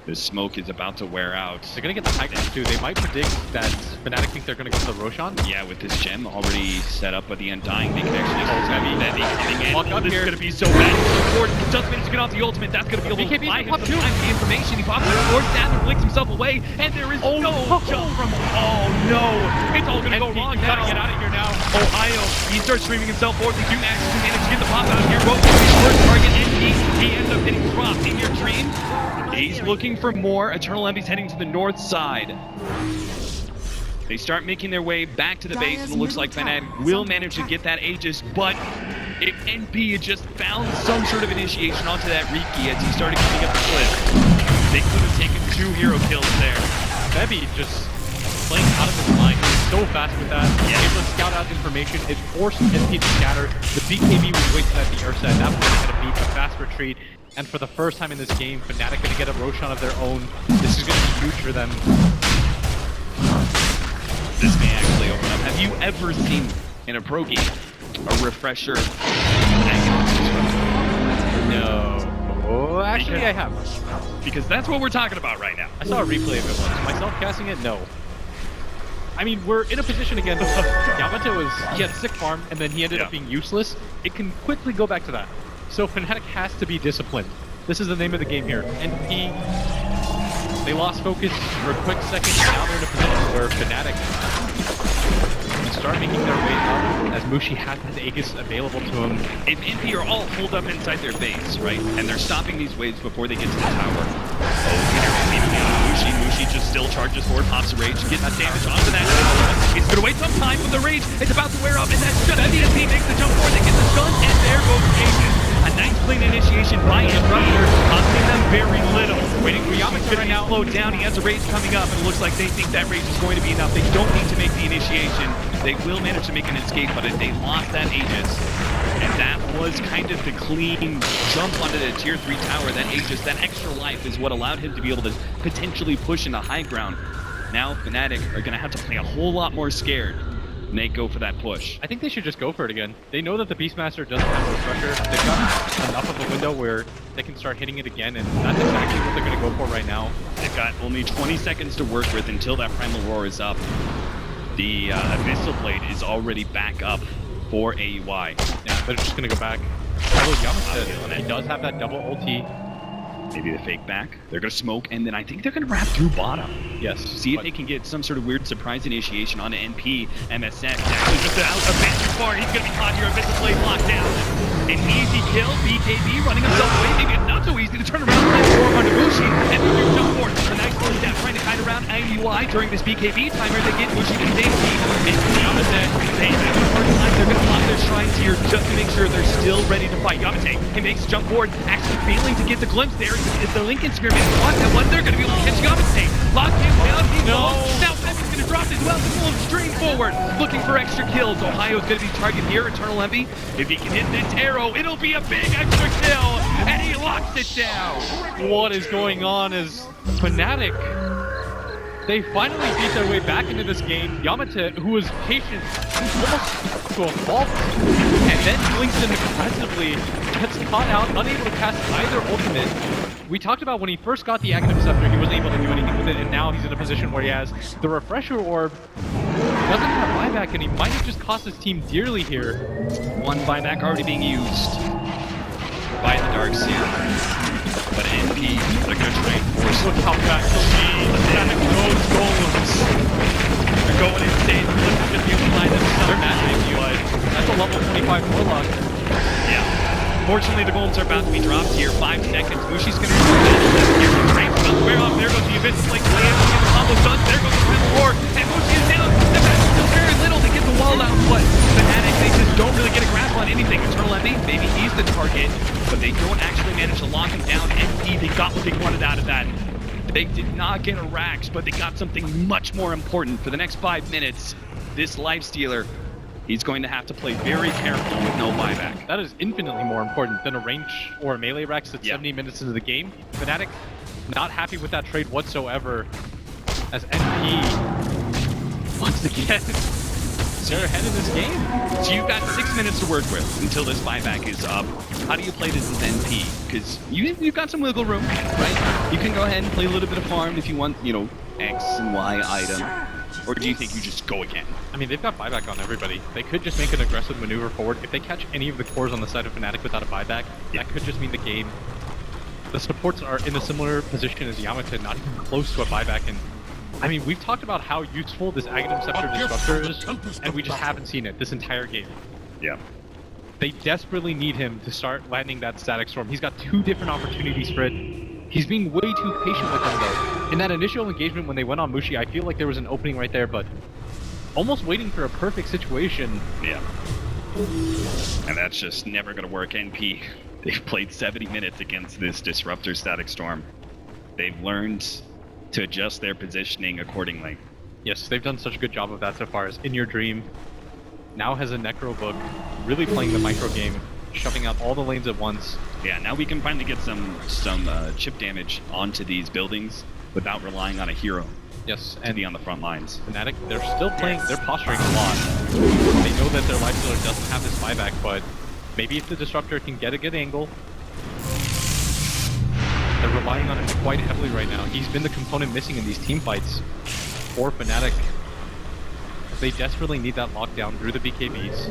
The smoke is about to wear out. They're gonna get the high ground too. They might predict that Fnatic think they're gonna go for the Roshan. Yeah, with this gem already set up by the Undying, they can actually heavy coming in. Walk up This here. is gonna be so bad. Ford just managed to get off the ultimate. That's gonna be able to BKB buy him pop some too. time for the information. He pops the Ford down and blinks himself away, and there is no jump from. Oh no! It's all gonna go wrong now. Gotta get out of here now. Ohio, he starts streaming himself forward. They do manage to get the pop out of here. Both his first target, and he ends up getting dropped in your dream. He's looking for more. Eternal Envy's heading to the north side. They start making their way back to the base, and it looks like Fnatic will manage to get that Aegis, but if NP had just found some sort of initiation onto that Riki as he started coming up the cliff, they could have taken 2 hero kills there. Bebby just playing out of his mind. He's so fast with that. Yeah. Able to scout out information. It forced NP to scatter. The BKB was wasted at the Ursa, and that was going to beat a fast retreat. And for the first time in this game, Fnatic going to get a Roshan of their own. This is going to be huge for them. This may actually open up. Have you ever seen in a pro game a refresher? No. Actually, I have. Because that's what we're talking about right now. I saw a replay of it once. Myself casting it? No. I mean, we're in a position again. Yamate he had 6 farm, and then he ended up being useless. It can quickly go back to that. So Fnatic has to be disciplined. This is the name of the game here. NP, they lost focus for a quick second. Now they're in a position where Fnatic can start making their way up as Mushi has his Aegis available to him. If NP are all holed up inside their base, right, and they're stopping these waves before they get to the tower. Mushi just still charges forward, pops a rage, gets that damage onto that tower. He's gonna wait some time, but the rage is about to wear up, and that's just NP makes the jump forward, they get the stun, and there goes Aegis. A nice clean initiation by Invoker, costing them very little. Waiting for Yamate right now, slowed down, he has a rage coming up, and it looks like they think that rage is going to be enough. They don't need to make the initiation. They will manage to make an escape, but they lost that Aegis. And that was kind of the clean jump onto the tier 3 tower. That Aegis, that extra life is what allowed him to be able to potentially push into high ground. Now Fnatic are going to have to play a whole lot more scared when they go for that push. I think they should just go for it again. They know that the Beastmaster doesn't have a refresher. They've got enough of a window where they can start hitting it again, and that's exactly what they're going to go for right now. They've got only 20 seconds to work with until that Primal Roar is up. The Abyssal Blade is already back up for AUI. Yeah, they're just going to go back. Although Yamate, he does have that double ulti. Maybe the fake back. They're going to smoke, and then I think they're going to wrap through bottom. Yes. See if they can get some sort of weird surprise initiation on NP. MSS actually just out a bit too far. He's going to be caught here. Abyssal Blade locked down. An easy kill. BKB running himself away. Maybe not so easy to turn around and play for under Mushi. And Mushi jump forward. A nice little step trying to hide around AUI during this BKB timer. They get Mushi to safety. And Yamate, they have a hard time. They're going to lock their shrines here just to make sure they're still ready to fight. Yamate, he makes a jump forward, actually failing to get the glimpse there. If the Lincoln Spear managed to lock that one, they're going to be able to catch Yamate. Lock him down. He's lost. Now Pepe's going to drop as well. He's full stream forward, looking for extra kills. Ohio's going to be targeted here. Eternal Envy, if he can hit this arrow, it'll be a big extra kill, and he locks it down. What is going on is Fnatic, they finally beat their way back into this game. Yamate, who was patient almost to a fault, and then blinks in aggressively, gets caught out, unable to cast either ultimate. We talked about when he first got the Aghanim Scepter, he wasn't able to do anything with it, and now he's in a position where he has the Refresher Orb, doesn't have buyback, and he might have just cost his team dearly here. One buyback already being used by the Darkseer. But NP, they're going to try and force Look how fast he'll be. Fnatic knows golems. They're going insane. They're going to be able to line them They're up. massive, but that's a level 25 Warlock. Yeah. Fortunately, the golems are about to be dropped here. 5 seconds. Mushi's going to here. Train's about to wear off. There goes the Abyssal Blade. Land to get the combo done. There goes the Primal Roar. And Mushi is down. The match is very little to get the wall out. But Fnatic, they just don't really get a grasp on anything. Eternal Envy, maybe he's the target, but they don't actually manage to lock him down. NP, they got what they wanted out of that. They did not get a Rax, but they got something much more important. For the next 5 minutes, this Lifestealer, he's going to have to play very careful with no buyback. That is infinitely more important than a range or a melee Rax that's 70 minutes into the game. Fnatic not happy with that trade whatsoever, as NP once again they're ahead in this game. So you've got 6 minutes to work with until this buyback is up. How do you play this as NP? Because you've got some wiggle room, right? You can go ahead and play a little bit of farm if you want, you know, X and Y item. Or do you think you just go again? I mean, they've got buyback on everybody. They could just make an aggressive maneuver forward. If they catch any of the cores on the side of Fnatic without a buyback, that could just mean the game. The supports are in a similar position as Yamata, not even close to a buyback. And I mean, we've talked about how useful this Aghanim Scepter Disruptor is, and we just haven't seen it this entire game. Yeah. They desperately need him to start landing that Static Storm. He's got 2 different opportunities for it. He's being way too patient with them, though. In that initial engagement when they went on Mushi, I feel like there was an opening right there, but almost waiting for a perfect situation. Yeah. And that's just never going to work. NP, they've played 70 minutes against this Disruptor Static Storm. They've learned to adjust their positioning accordingly. Yes, they've done such a good job of that so far. As In Your Dream now has a Necro book, really playing the micro game, shoving out all the lanes at once. Yeah, now we can finally get some chip damage onto these buildings without relying on a hero. Yes, and be on the front lines. Fnatic, they're still playing, they're posturing a lot. They know that their Lifestealer doesn't have this buyback, but maybe if the Disruptor can get a good angle. They're relying on him quite heavily right now. He's been the component missing in these team fights for Fnatic. They desperately need that lockdown through the BKBs.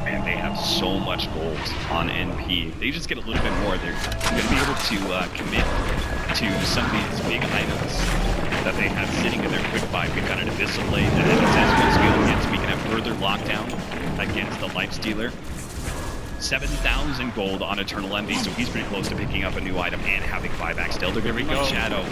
Man, they have so much gold on NP. They just get a little bit more. They're going to be able to commit to some of these big items that they have sitting in their quick buy. We've got an Abyssal Blade that once we get, so we can have further lockdown against the Lifestealer. 7,000 gold on Eternal Envy, so he's pretty close to picking up a new item and having buyback still. They're going to bring Shadow,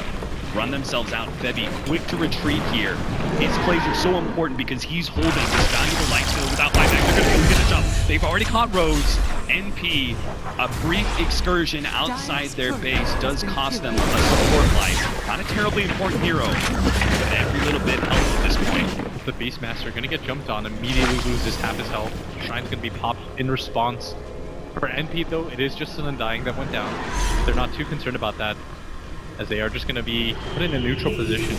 run themselves out. Febby, quick to retreat here. His plays are so important because he's holding this valuable Lifestealer without buyback. They're going to get it up. They've already caught Rose. NP, a brief excursion outside their base does cost them a support life. Not a terribly important hero, but every little bit helps at this point. The Beastmaster going to get jumped on, immediately loses half his health. Shrine's going to be popped in response. For NP though, it is just an Undying that went down. They're not too concerned about that, as they are just going to be put in a neutral position.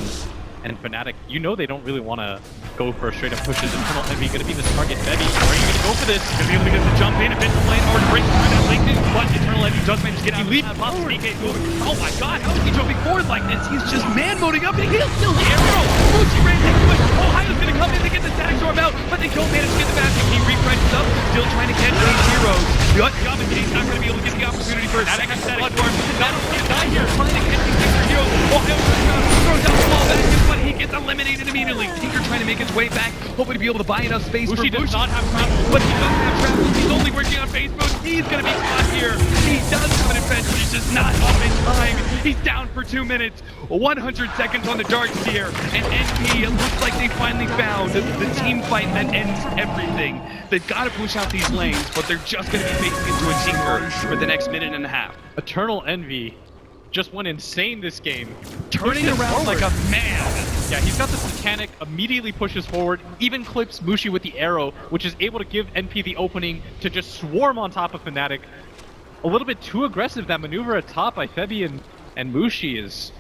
And Fnatic, you know they don't really want to go for a straight up push. Is Eternal Envy going to be the target? Febby, are you going to go for this? Going to be able to get the jump in, a bit of lane hard to break through that lane, but Eternal Envy does manage to get out of that box. Oh my god, how is he jumping forward like this? He's just man-moding up and he'll still the arrow. Mushi ran into it. Ohio's going to come in to get the Static Storm out, but they don't manage to get the basket. He refreshes up, still trying to catch these heroes. But Yamate's not going to be able to get the opportunity for a second Bloodborne. Not only die here, trying to catch these extra heroes. Ohio throws out the ball back, but he gets eliminated immediately. Tinker trying to make his way back, hoping to be able to buy enough space for Mushi. Does not have travel, but he doesn't have travel. He's only working on base mode. He's going to be caught here. He does have an advantage, but he's just not up in time. He's down for 2 minutes. 100 seconds on the Darkseer, and NP, it looks like they finally found the team fight that ends everything. They've got to push out these lanes, but they're just going to be making into a Tinker for the next minute and a half. Eternal Envy just went insane this game. Turning around like a man. Yeah, he's got this mechanic, immediately pushes forward, even clips Mushi with the arrow, which is able to give NP the opening to just swarm on top of Fnatic. A little bit too aggressive, that maneuver at top by Febby and Mushi is...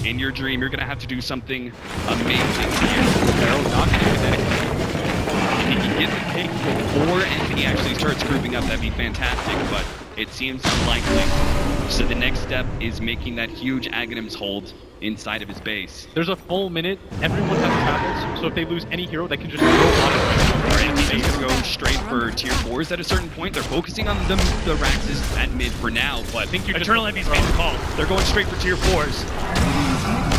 In Your Dream, you're going to have to do something amazing here. Arrow not going to connect. If he can get the pick before NP actually starts grouping up, that'd be fantastic, but it seems unlikely. So the next step is making that huge Aghanim's hold inside of his base. There's a full minute, everyone has travels, so if they lose any hero, they can just go on it. Or NP can go straight for tier 4s at a certain point. They're focusing on the Raxes at mid for now, but I think Eternal Envy's made the call. They're going straight for tier 4s.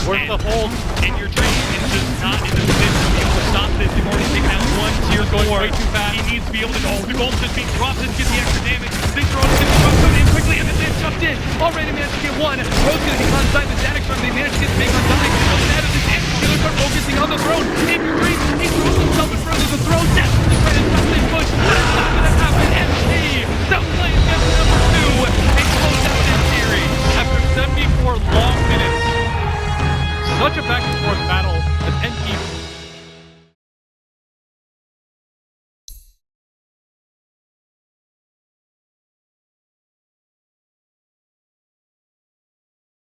Where's the hold? In Your Dream is just not in the position to be able to stop this. They've already taken out one tier 4. Way too fast. He needs to be able to go. The gold just being dropped to get the extra damage. They throw it in quickly, and then they jumped in. Already managed to get one. Rose going to be onside the Static Storm. They managed to get the big Undying. Out of this end, he'll start focusing on the throne. In Your Dream, he throws himself in front of the throne. Desperately trying to stop this push, but it's not going to happen. NP, the play gets number 2 and close out this series. After 74 long minutes, such a back and forth battle